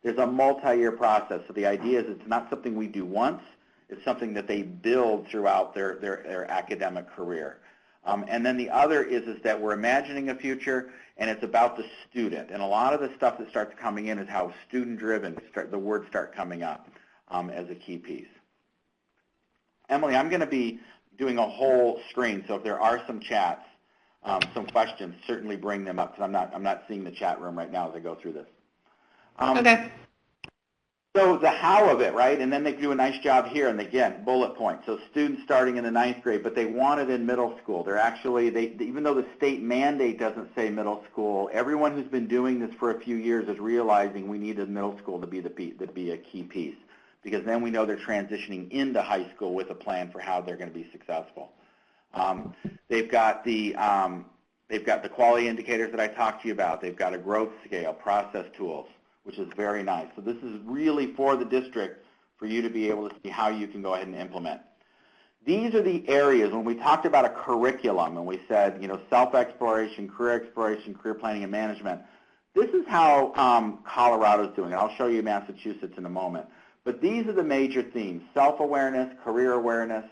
S1: There's a multi-year process. So the idea is it's not something we do once. It's something that they build throughout their academic career. And then the other is that we're imagining a future, and it's about the student. And a lot of the stuff that starts coming in is how student-driven the words start coming up as a key piece. Emily, I'm going to be doing a whole screen, so if there are some chats, some questions, certainly bring them up, because I'm not seeing the chat room right now as I go through this.
S3: Okay.
S1: So the how of it, right? And then they do a nice job here, and again, bullet points. So students starting in the 9th grade, but they want it in middle school. They're actually, even though the state mandate doesn't say middle school, everyone who's been doing this for a few years is realizing we need a middle school to be a key piece, because then we know they're transitioning into high school with a plan for how they're going to be successful. They've got the quality indicators that I talked to you about. They've got a growth scale, process tools, which is very nice. So this is really for the district for you to be able to see how you can go ahead and implement. These are the areas, when we talked about a curriculum and we said, self-exploration, career planning, and management, this is how Colorado's doing it. I'll show you Massachusetts in a moment. But these are the major themes: self-awareness, career awareness.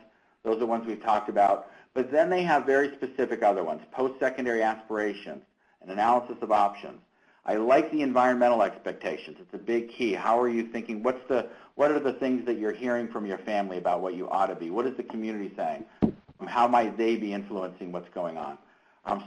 S1: Those are the ones we've talked about. But then they have very specific other ones: post-secondary aspirations, an analysis of options. I like the environmental expectations. It's a big key. How are you thinking? What are the things that you're hearing from your family about what you ought to be? What is the community saying? How might they be influencing what's going on?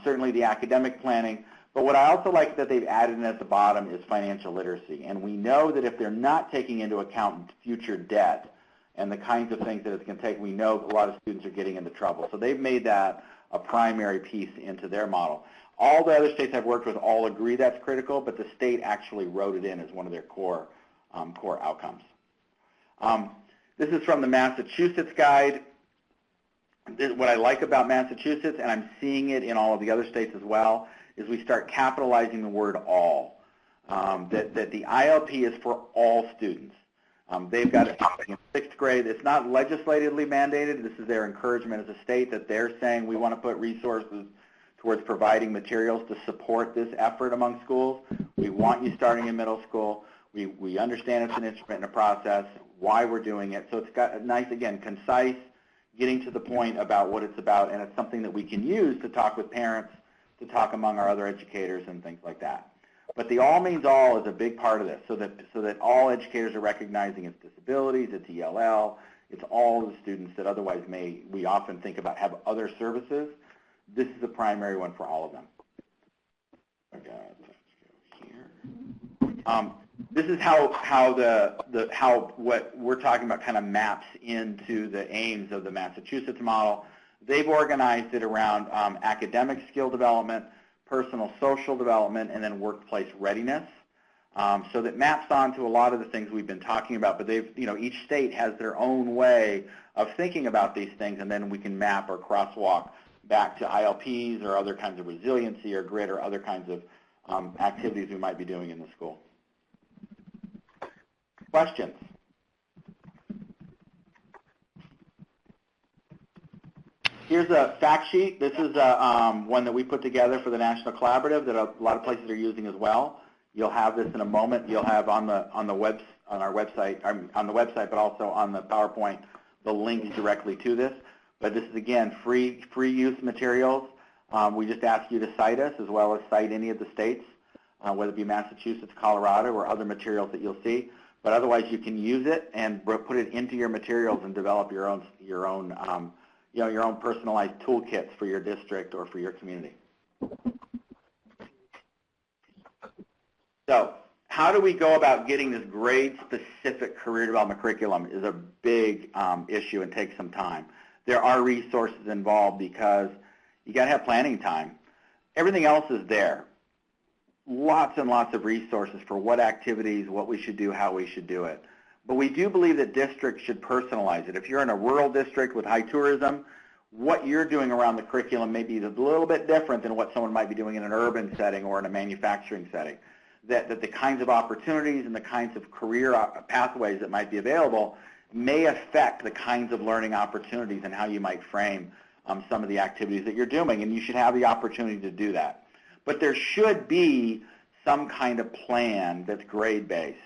S1: Certainly the academic planning. But what I also like that they've added in at the bottom is financial literacy. And we know that if they're not taking into account future debt and the kinds of things that it's going to take, we know a lot of students are getting into trouble. So they've made that a primary piece into their model. All the other states I've worked with all agree that's critical, but the state actually wrote it in as one of their core outcomes. This is from the Massachusetts guide. What I like about Massachusetts, and I'm seeing it in all of the other states as well, is we start capitalizing the word all. That the ILP is for all students. They've got it in 6th grade. It's not legislatively mandated. This is their encouragement as a state that they're saying we want to put resources towards providing materials to support this effort among schools. We want you starting in middle school. We understand it's an instrument and a process, why we're doing it. So it's got a nice, again, concise, getting to the point about what it's about, and it's something that we can use to talk with parents, to talk among our other educators and things like that. But the all means all is a big part of this, so that all educators are recognizing its disabilities, its ELL, it's all the students that otherwise we often think about have other services. This is the primary one for all of them. Okay, let's go here. This is how what we're talking about kind of maps into the aims of the Massachusetts model. They've organized it around academic skill development, personal social development, and then workplace readiness. So that maps onto a lot of the things we've been talking about. But each state has their own way of thinking about these things, and then we can map or crosswalk back to ILPs or other kinds of resiliency or grit or other kinds of activities we might be doing in the school. Questions? Here's a fact sheet. This is one that we put together for the National Collaborative that a lot of places are using as well. You'll have this in a moment. You'll have on our website, but also on the PowerPoint, the links directly to this. But this is, again, free use materials. We just ask you to cite us as well as cite any of the states, whether it be Massachusetts, Colorado, or other materials that you'll see. But otherwise, you can use it and put it into your materials and develop your own personalized toolkits for your district or for your community. So, how do we go about getting this grade-specific career development curriculum is a big issue and takes some time. There are resources involved because you got to have planning time. Everything else is there. Lots and lots of resources for what activities, what we should do, how we should do it. But we do believe that districts should personalize it. If you're in a rural district with high tourism, what you're doing around the curriculum may be a little bit different than what someone might be doing in an urban setting or in a manufacturing setting. That the kinds of opportunities and the kinds of career pathways that might be available may affect the kinds of learning opportunities and how you might frame some of the activities that you're doing, and you should have the opportunity to do that. But there should be some kind of plan that's grade-based.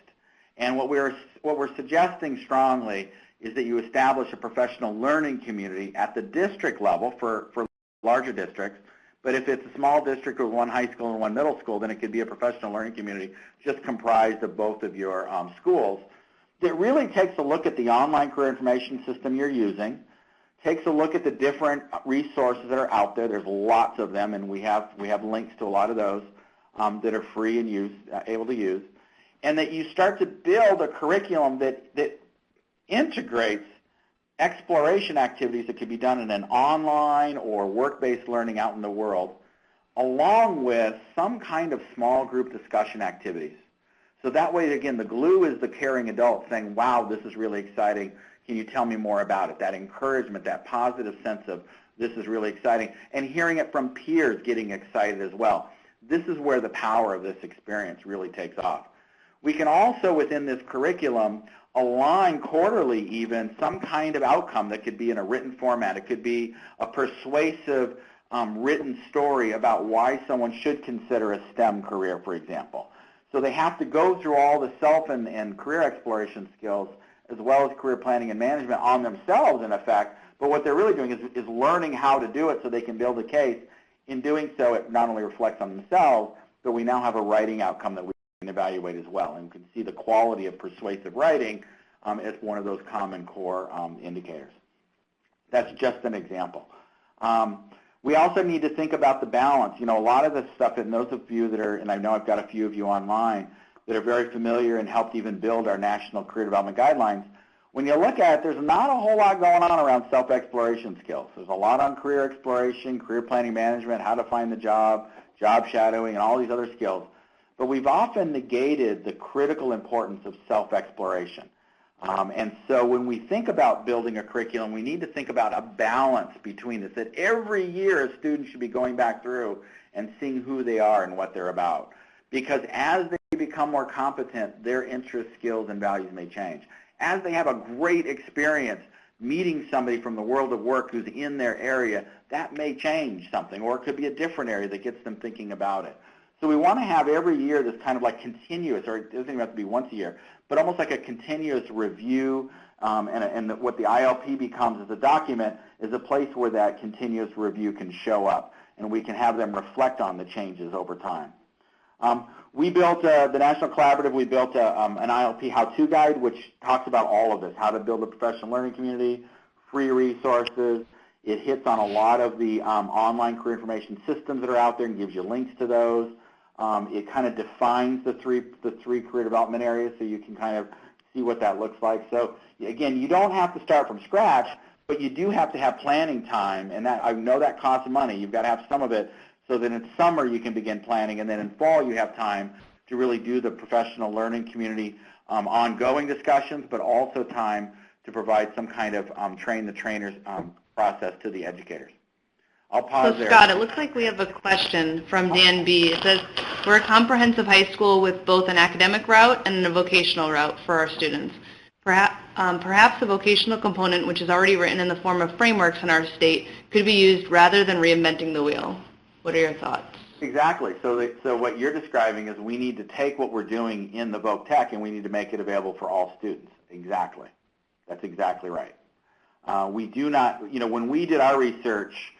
S1: And what we're suggesting strongly is that you establish a professional learning community at the district level for larger districts. But if it's a small district with one high school and one middle school, then it could be a professional learning community just comprised of both of your schools that really takes a look at the online career information system you're using, takes a look at the different resources that are out there. There's lots of them, and we have links to a lot of those that are free and able to use, and that you start to build a curriculum that integrates exploration activities that could be done in an online or work-based learning out in the world, along with some kind of small group discussion activities. So that way, again, the glue is the caring adult saying, wow, this is really exciting. Can you tell me more about it? That encouragement, that positive sense of this is really exciting, and hearing it from peers getting excited as well. This is where the power of this experience really takes off. We can also, within this curriculum, align quarterly even some kind of outcome that could be in a written format. It could be a persuasive written story about why someone should consider a STEM career, for example. So they have to go through all the self and career exploration skills as well as career planning and management on themselves, in effect, but what they're really doing is learning how to do it so they can build a case. In doing so, it not only reflects on themselves, but we now have a writing outcome that we can evaluate as well, and we can see the quality of persuasive writing as one of those common core indicators. That's just an example. We also need to think about the balance. You know, a lot of this stuff, and those of you that are, and I know I've got a few of you online that are very familiar and helped even build our national career development guidelines, when you look at it, there's not a whole lot going on around self-exploration skills. There's a lot on career exploration, career planning management, how to find the job, job shadowing, and all these other skills. But we've often negated the critical importance of self-exploration. And so when we think about building a curriculum, we need to think about a balance between this, that every year a student should be going back through and seeing who they are and what they're about. Because as they become more competent, their interests, skills, and values may change. As they have a great experience meeting somebody from the world of work who's in their area, that may change something, or it could be a different area that gets them thinking about it. So we want to have every year this kind of like continuous, or it doesn't even have to be once a year, but almost like a continuous review, and what the ILP becomes as a document is a place where that continuous review can show up, and we can have them reflect on the changes over time. We built, the National Collaborative, we built an ILP how-to guide, which talks about all of this, how to build a professional learning community, free resources. It hits on a lot of the online career information systems that are out there and gives you links to those. It kind of defines the three career development areas so you can kind of see what that looks like. So again, you don't have to start from scratch, but you do have to have planning time, and that I know that costs money. You've got to have some of it so that in summer you can begin planning, and then in fall you have time to really do the professional learning community ongoing discussions, but also time to provide some kind of train the trainers process to the educators. I'll pause there.
S3: So Scott, it looks like we have a question from Dan B. It says, we're a comprehensive high school with both an academic route and a vocational route for our students. Perhaps a vocational component, which is already written in the form of frameworks in our state, could be used rather than reinventing the wheel. What are your thoughts?
S1: Exactly. So what you're describing is we need to take what we're doing in the Voc Tech and we need to make it available for all students. Exactly. That's exactly right. We do not, you know, when we did our research,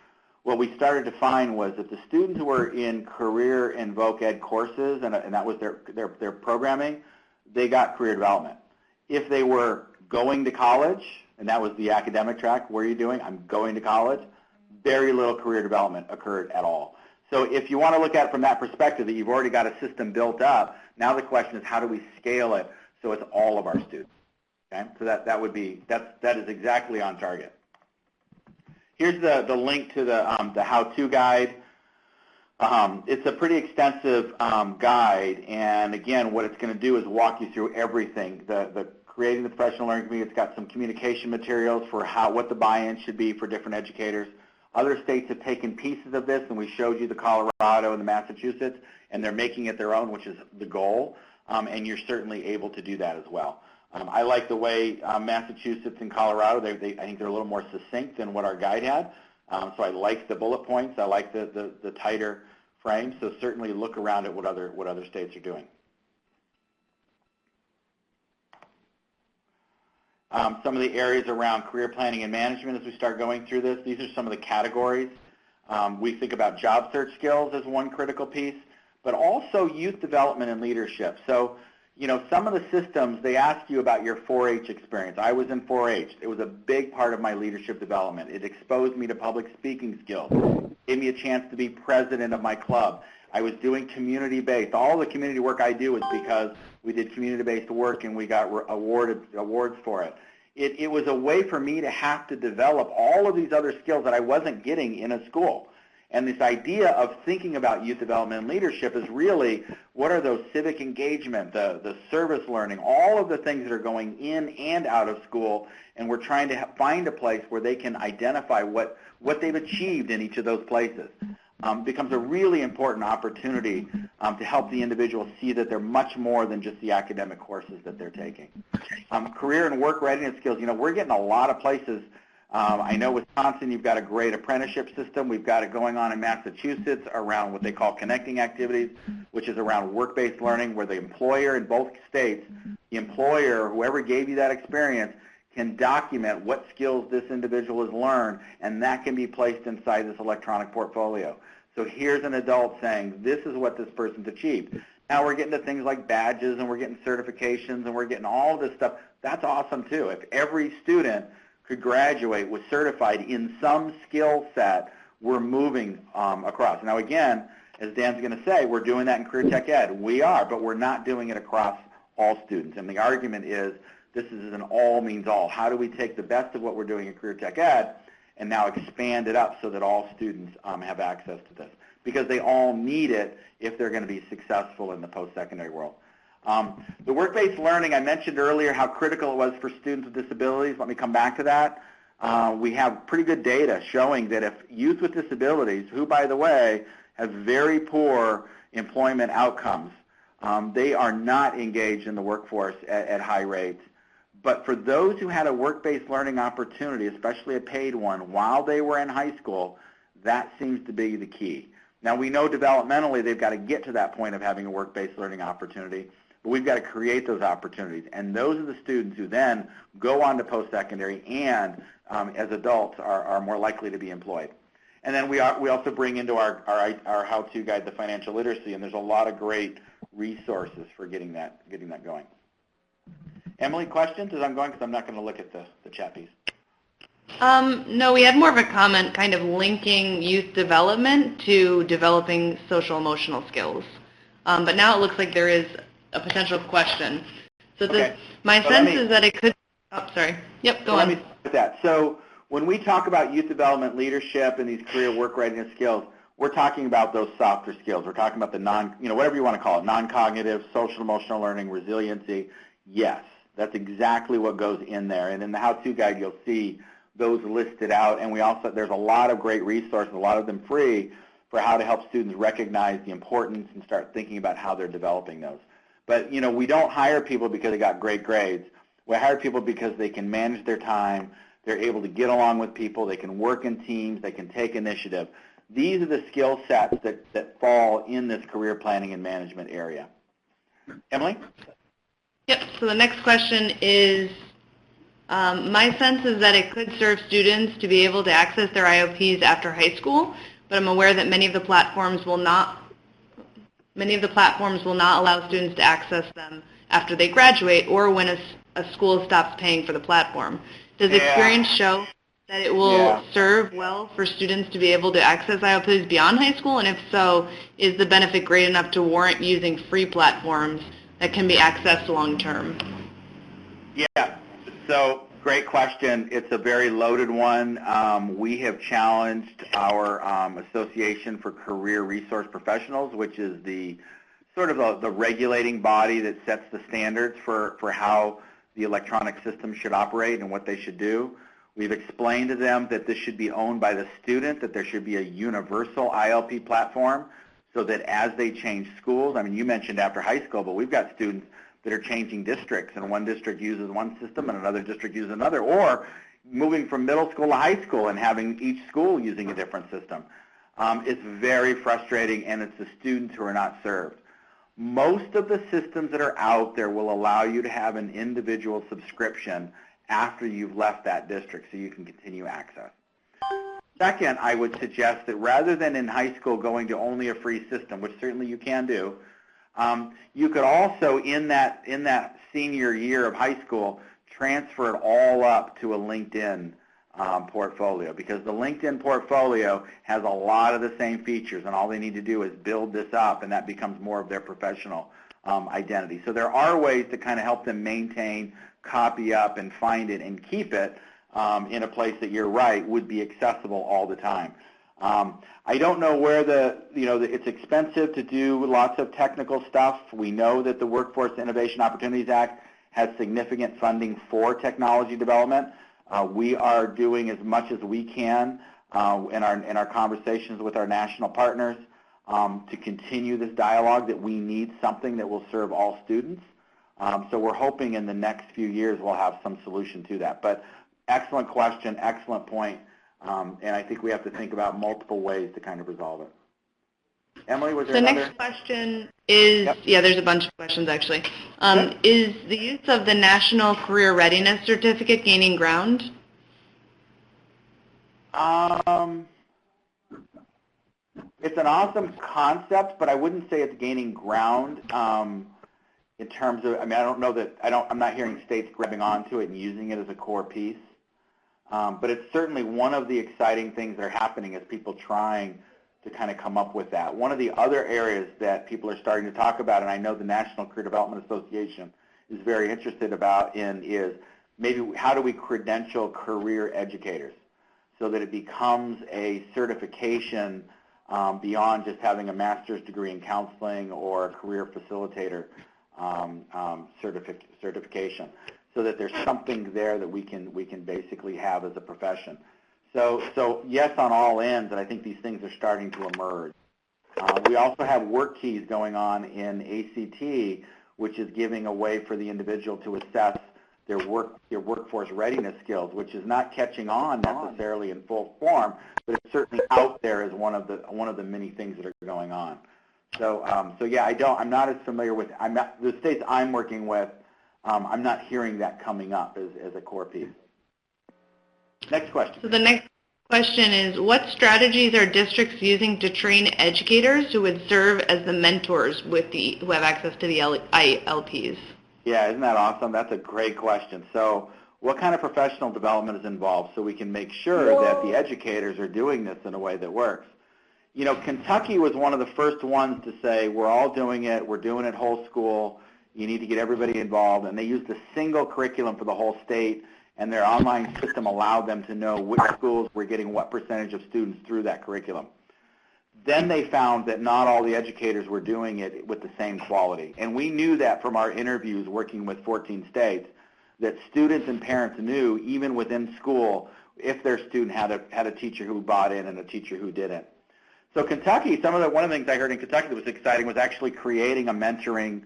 S1: what we started to find was that the students who were in career and voc ed courses, and that was their programming, they got career development. If they were going to college, and that was the academic track, what are you doing? I'm going to college. Very little career development occurred at all. So if you want to look at it from that perspective, that you've already got a system built up, now the question is how do we scale it so it's all of our students? Okay, so that is exactly on target. Here's the link to the how-to guide. It's a pretty extensive guide, and again, what it's going to do is walk you through everything. The creating the professional learning community. It's got some communication materials for what the buy-in should be for different educators. Other states have taken pieces of this, and we showed you the Colorado and the Massachusetts, and they're making it their own, which is the goal, and you're certainly able to do that as well. I like the way Massachusetts and Colorado, I think they're a little more succinct than what our guide had, so I like the bullet points. I like the tighter frame, so certainly look around at what other states are doing. Some of the areas around career planning and management as we start going through this, these are some of the categories. We think about job search skills as one critical piece, but also youth development and leadership. So, you know, some of the systems, they ask you about your 4-H experience. I was in 4-H. It was a big part of my leadership development. It exposed me to public speaking skills. It gave me a chance to be president of my club. I was doing community-based. All the community work I do is because we did community-based work and we got awards for it. It was a way for me to have to develop all of these other skills that I wasn't getting in a school. And this idea of thinking about youth development and leadership is really, what are those civic engagement, the service learning, all of the things that are going in and out of school, and we're trying to find a place where they can identify what they've achieved in each of those places. Becomes a really important opportunity to help the individual see that they're much more than just the academic courses that they're taking. Career and work readiness skills, you know, we're getting a lot of places. I know Wisconsin, you've got a great apprenticeship system. We've got it going on in Massachusetts around what they call connecting activities, which is around work-based learning, where the employer in both states, the employer, whoever gave you that experience, can document what skills this individual has learned, and that can be placed inside this electronic portfolio. So here's an adult saying, this is what this person's achieved. Now we're getting to things like badges, and we're getting certifications, and we're getting all this stuff. That's awesome too. If every student could graduate with certified in some skill set, we're moving across. Now again, as Dan's going to say, we're doing that in career tech ed. We are, but we're not doing it across all students. And the argument is, this is an all means all. How do we take the best of what we're doing in career tech ed and now expand it up so that all students have access to this? Because they all need it if they're going to be successful in the post-secondary world. The work-based learning, I mentioned earlier how critical it was for students with disabilities. Let me come back to that. We have pretty good data showing that if youth with disabilities, who, by the way, have very poor employment outcomes, they are not engaged in the workforce at high rates. But for those who had a work-based learning opportunity, especially a paid one, while they were in high school, that seems to be the key. Now, we know developmentally they've got to get to that point of having a work-based learning opportunity, but we've got to create those opportunities. And those are the students who then go on to post-secondary and, as adults, are more likely to be employed. And then we also bring into our how-to guide the financial literacy, and there's a lot of great resources for getting that going. Emily, questions as I'm going? Because I'm not going to look at the chat piece.
S3: No, we had more of a comment kind of linking youth development to developing social emotional skills. But now it looks like there is a potential question. So
S1: Okay.
S3: My sense is that it could, oh, sorry. Yep, go on.
S1: Let me start with that. So when we talk about youth development, leadership, and these career work readiness skills, we're talking about those softer skills. We're talking about the whatever you want to call it, non-cognitive, social emotional learning, resiliency. Yes, that's exactly what goes in there. And in the how-to guide, you'll see those listed out. And there's a lot of great resources, a lot of them free, for how to help students recognize the importance and start thinking about how they're developing those. But, we don't hire people because they got great grades. We hire people because they can manage their time, they're able to get along with people, they can work in teams, they can take initiative. These are the skill sets that fall in this career planning and management area. Emily?
S3: Yep, so the next question is, my sense is that it could serve students to be able to access their ILPs after high school, but I'm aware that many of the platforms will not allow students to access them after they graduate or when a school stops paying for the platform. Does experience show that it will serve well for students to be able to access ILPs beyond high school? And if so, is the benefit great enough to warrant using free platforms that can be accessed long term?
S1: Yeah, so great question. It's a very loaded one. We have challenged our Association for Career Resource Professionals, which is the sort of the regulating body that sets the standards for how the electronic system should operate and what they should do. We've explained to them that this should be owned by the student, that there should be a universal ILP platform so that as they change schools, I mean, you mentioned after high school, but we've got students that are changing districts, and one district uses one system and another district uses another, or moving from middle school to high school and having each school using a different system. It's very frustrating, and it's the students who are not served. Most of the systems that are out there will allow you to have an individual subscription after you've left that district so you can continue access. Second, I would suggest that rather than in high school going to only a free system, which certainly you can do, you could also in that senior year of high school transfer it all up to a LinkedIn portfolio, because the LinkedIn portfolio has a lot of the same features, and all they need to do is build this up, and that becomes more of their professional identity. So there are ways to kind of help them maintain, copy up, and find it and keep it in a place that, you're right, would be accessible all the time. I don't know where it's expensive to do lots of technical stuff. We know that the Workforce Innovation Opportunities Act has significant funding for technology development. We are doing as much as we can in our conversations with our national partners to continue this dialogue that we need something that will serve all students. So we're hoping in the next few years we'll have some solution to that. But excellent question, excellent point, and I think we have to think about multiple ways to kind of resolve it. Emily, was there another?
S3: The next question is, there's a bunch of questions actually. Is the use of the National Career Readiness Certificate gaining ground?
S1: It's an awesome concept, but I wouldn't say it's gaining ground in terms of, I mean, I don't know that, I'm not hearing states grabbing onto it and using it as a core piece. But it's certainly one of the exciting things that are happening as people trying to kind of come up with that. One of the other areas that people are starting to talk about, and I know the National Career Development Association is very interested about is maybe how do we credential career educators so that it becomes a certification beyond just having a master's degree in counseling or a career facilitator certification, so that there's something there that we can basically have as a profession. So yes on all ends, and I think these things are starting to emerge. We also have work keys going on in ACT, which is giving a way for the individual to assess their workforce readiness skills, which is not catching on necessarily in full form, but it's certainly out there as one of the many things that are going on. So yeah, I'm not as familiar with the states I'm working with. I'm not hearing that coming up as a core piece. Next question.
S3: So the next question is, what strategies are districts using to train educators who would serve as the mentors who have access to the ILPs?
S1: Yeah, isn't that awesome? That's a great question. So what kind of professional development is involved so we can make sure that the educators are doing this in a way that works? You know, Kentucky was one of the first ones to say, we're all doing it, we're doing it whole school, you need to get everybody involved, and they used a single curriculum for the whole state, and their online system allowed them to know which schools were getting what percentage of students through that curriculum. Then they found that not all the educators were doing it with the same quality, and we knew that from our interviews working with 14 states, that students and parents knew, even within school, if their student had a teacher who bought in and a teacher who didn't. So Kentucky, one of the things I heard in Kentucky that was exciting was actually creating a mentoring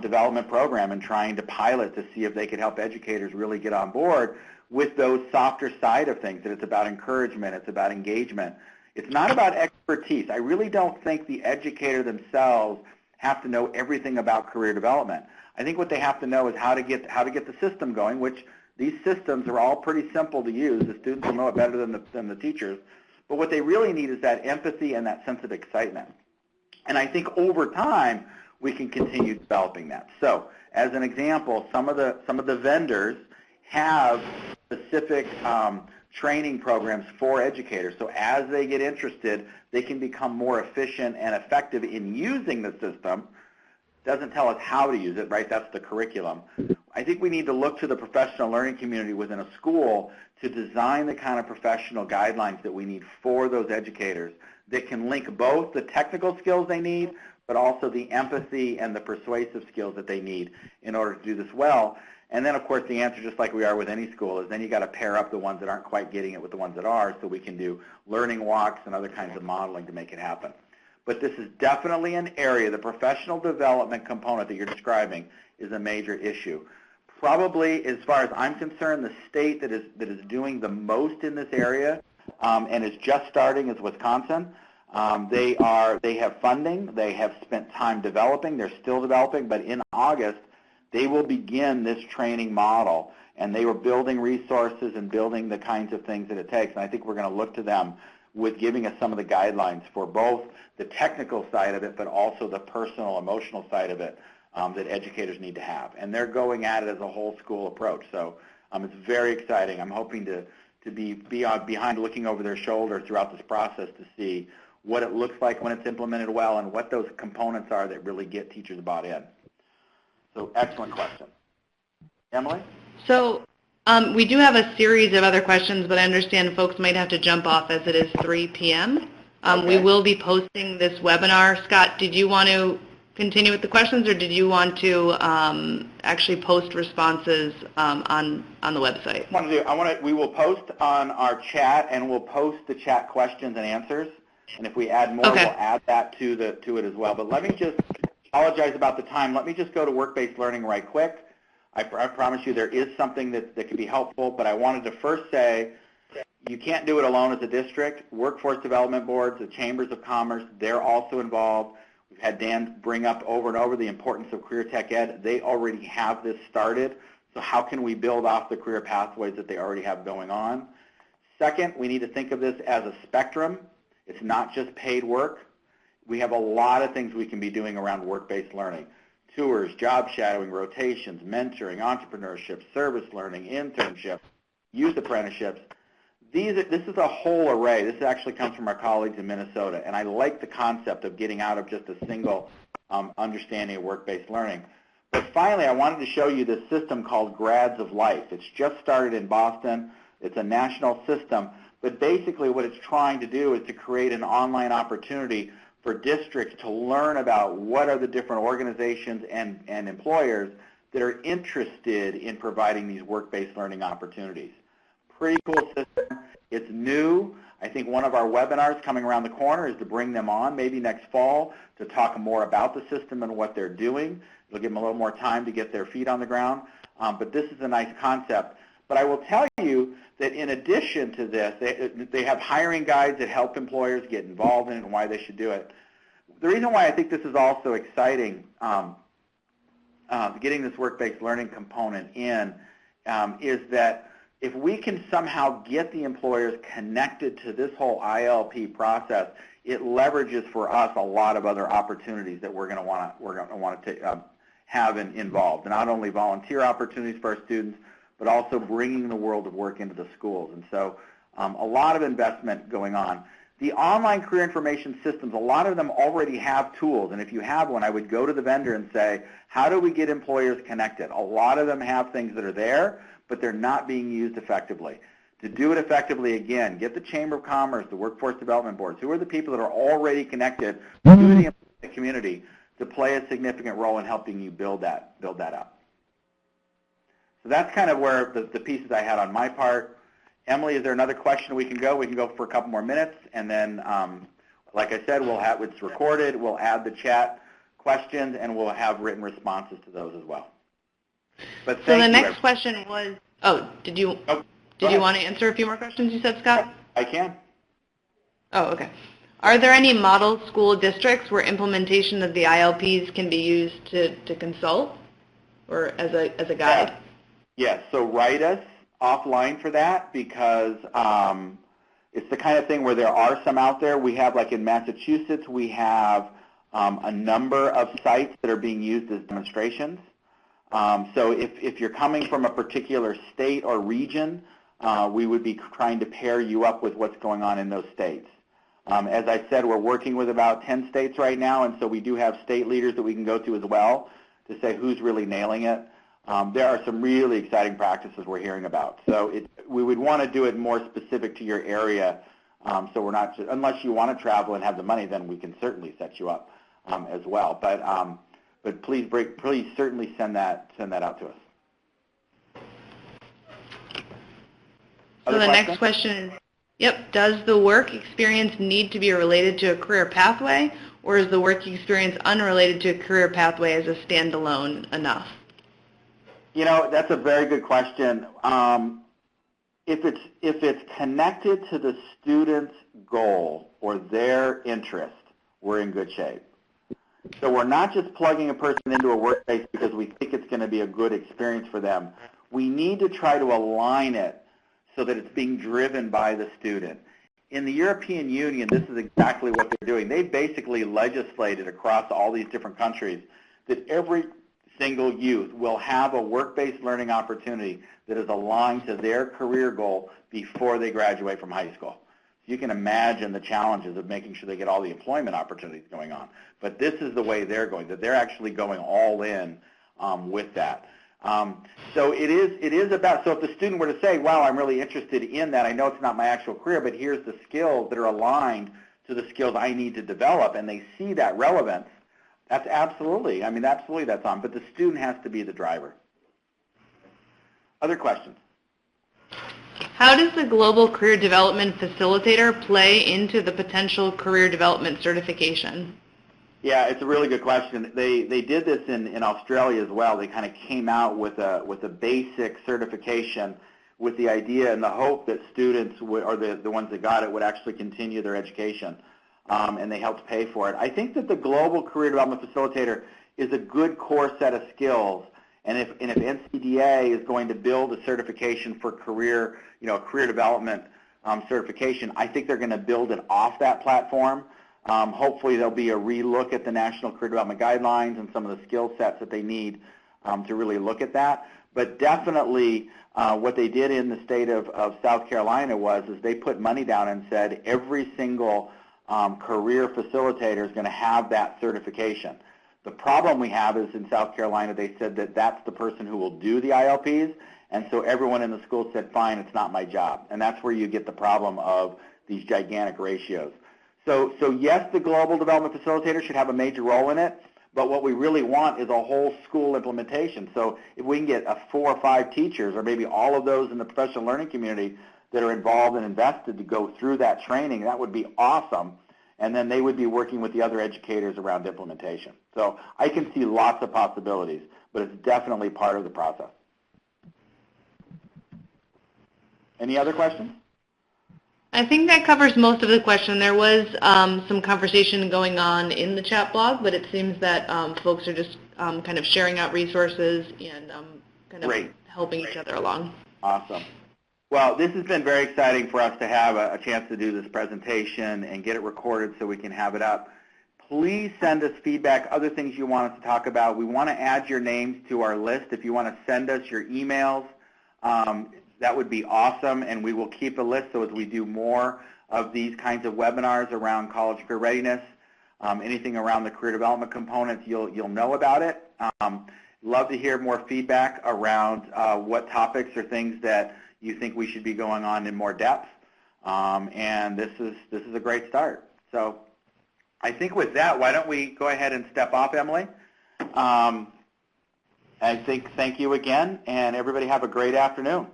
S1: development program and trying to pilot to see if they could help educators really get on board with those softer side of things, that it's about encouragement, it's about engagement. It's not about expertise. I really don't think the educator themselves have to know everything about career development. I think what they have to know is how to get the system going, which these systems are all pretty simple to use. The students will know it better than the teachers. But what they really need is that empathy and that sense of excitement. And I think over time, we can continue developing that. So, as an example, some of the vendors have specific training programs for educators. So as they get interested, they can become more efficient and effective in using the system. Doesn't tell us how to use it, right? That's the curriculum. I think we need to look to the professional learning community within a school to design the kind of professional guidelines that we need for those educators that can link both the technical skills they need, but also the empathy and the persuasive skills that they need in order to do this well. And then, of course, the answer, just like we are with any school, is then you got to pair up the ones that aren't quite getting it with the ones that are, so we can do learning walks and other kinds of modeling to make it happen. But this is definitely an area, the professional development component that you're describing is a major issue. Probably, as far as I'm concerned, the state that is doing the most in this area and is just starting is Wisconsin. They have funding. They have spent time developing. They're still developing, but in August, they will begin this training model, and they were building resources and building the kinds of things that it takes. And I think we're going to look to them with giving us some of the guidelines for both the technical side of it, but also the personal, emotional side of it that educators need to have. And they're going at it as a whole school approach. So it's very exciting. I'm hoping to be behind looking over their shoulder throughout this process to see what it looks like when it's implemented well and what those components are that really get teachers bought in. So excellent question. Emily?
S3: So we do have a series of other questions, but I understand folks might have to jump off as it is 3 p.m.
S1: Okay.
S3: We will be posting this webinar. Scott, did you want to continue with the questions, or did you want to actually post responses on the website?
S1: We will post on our chat, and we'll post the chat questions and answers. And if we add more,
S3: okay,
S1: we'll add that to it as well. But let me just apologize about the time. Let me just go to work-based learning right quick. I promise you there is something that can be helpful, but I wanted to first say you can't do it alone as a district. Workforce development boards, the chambers of commerce, they're also involved. We've had Dan bring up over and over the importance of career tech ed. They already have this started, so how can we build off the career pathways that they already have going on? Second, we need to think of this as a spectrum. It's not just paid work. We have a lot of things we can be doing around work-based learning. Tours, job shadowing, rotations, mentoring, entrepreneurship, service learning, internships, youth apprenticeships. This is a whole array. This actually comes from our colleagues in Minnesota, and I like the concept of getting out of just a single understanding of work-based learning. But finally, I wanted to show you this system called Grads of Life. It's just started in Boston. It's a national system, but basically what it's trying to do is to create an online opportunity for districts to learn about what are the different organizations and employers that are interested in providing these work-based learning opportunities. Pretty cool system. It's new. I think one of our webinars coming around the corner is to bring them on maybe next fall to talk more about the system and what they're doing. It'll give them a little more time to get their feet on the ground. But this is a nice concept. But I will tell you that in addition to this, they have hiring guides that help employers get involved in it and why they should do it. The reason why I think this is also exciting, getting this work-based learning component in, is that if we can somehow get the employers connected to this whole ILP process, it leverages for us a lot of other opportunities that we're going to want to have involved. Not only volunteer opportunities for our students, but also bringing the world of work into the schools. And so a lot of investment going on. The online career information systems, a lot of them already have tools. And if you have one, I would go to the vendor and say, how do we get employers connected? A lot of them have things that are there, but they're not being used effectively. To do it effectively, again, get the Chamber of Commerce, the Workforce Development Boards, who are the people that are already connected to the community to play a significant role in helping you build that up. So that's kind of where the pieces I had on my part. Emily, is there another question we can go? We can go for a couple more minutes, and then, like I said, it's recorded. We'll add the chat questions, and we'll have written responses to those as well. But
S3: so the next question was, did you want to answer a few more questions you said, Scott?
S1: I can.
S3: Oh, okay. Are there any model school districts where implementation of the ILPs can be used to consult or as a guide?
S1: Yes, so write us offline for that because it's the kind of thing where there are some out there. We have, like in Massachusetts, we have a number of sites that are being used as demonstrations. So if you're coming from a particular state or region, we would be trying to pair you up with what's going on in those states. As I said, we're working with about 10 states right now, and so we do have state leaders that we can go to as well to say who's really nailing it. There are some really exciting practices we're hearing about. So we would want to do it more specific to your area, so we're not just, unless you want to travel and have the money, then we can certainly set you up as well. But please certainly send that out to us.
S3: So the next question is, does the work experience need to be related to a career pathway, or is the work experience unrelated to a career pathway as a standalone enough?
S1: You know, that's a very good question. If it's connected to the student's goal or their interest, we're in good shape. So we're not just plugging a person into a workspace because we think it's going to be a good experience for them. We need to try to align it so that it's being driven by the student. In the European Union, this is exactly what they're doing. They basically legislated across all these different countries that every single youth will have a work-based learning opportunity that is aligned to their career goal before they graduate from high school. You can imagine the challenges of making sure they get all the employment opportunities going on. But this is the way they're going, that they're actually going all in with that. So it is about, so if the student were to say, wow, I'm really interested in that, I know it's not my actual career, but here's the skills that are aligned to the skills I need to develop, and they see that relevance, that's absolutely, that's on, but the student has to be the driver. Other questions?
S3: How does the Global Career Development Facilitator play into the potential career development certification?
S1: Yeah, it's a really good question. They did this in Australia as well. They kind of came out with a basic certification with the idea and the hope that students would, or the ones that got it, would actually continue their education, and they helped pay for it. I think that the Global Career Development Facilitator is a good core set of skills, and if NCDA is going to build a certification for career development certification, I think they're going to build it off that platform. Hopefully there'll be a relook at the National Career Development Guidelines and some of the skill sets that they need to really look at that. But definitely what they did in the state of South Carolina is they put money down and said every single career facilitator is going to have that certification. The problem we have is in South Carolina they said that that's the person who will do the ILPs, and so everyone in the school said, fine, it's not my job. And that's where you get the problem of these gigantic ratios. So yes, the Global Development Facilitator should have a major role in it, but what we really want is a whole school implementation. So if we can get 4 or 5 teachers, or maybe all of those in the professional learning community that are involved and invested to go through that training, that would be awesome. And then they would be working with the other educators around implementation. So I can see lots of possibilities, but it's definitely part of the process. Any other questions?
S3: I think that covers most of the question. There was some conversation going on in the chat blog, but it seems that folks are just kind of sharing out resources and kind of helping each other along.
S1: Awesome. Well, this has been very exciting for us to have a chance to do this presentation and get it recorded so we can have it up. Please send us feedback, other things you want us to talk about. We want to add your names to our list. If you want to send us your emails, that would be awesome, and we will keep a list so as we do more of these kinds of webinars around college career readiness, anything around the career development components, you'll know about it. Love to hear more feedback around what topics or things that you think we should be going on in more depth, and this is a great start. So I think with that, why don't we go ahead and step off, Emily? I think thank you again, and everybody have a great afternoon.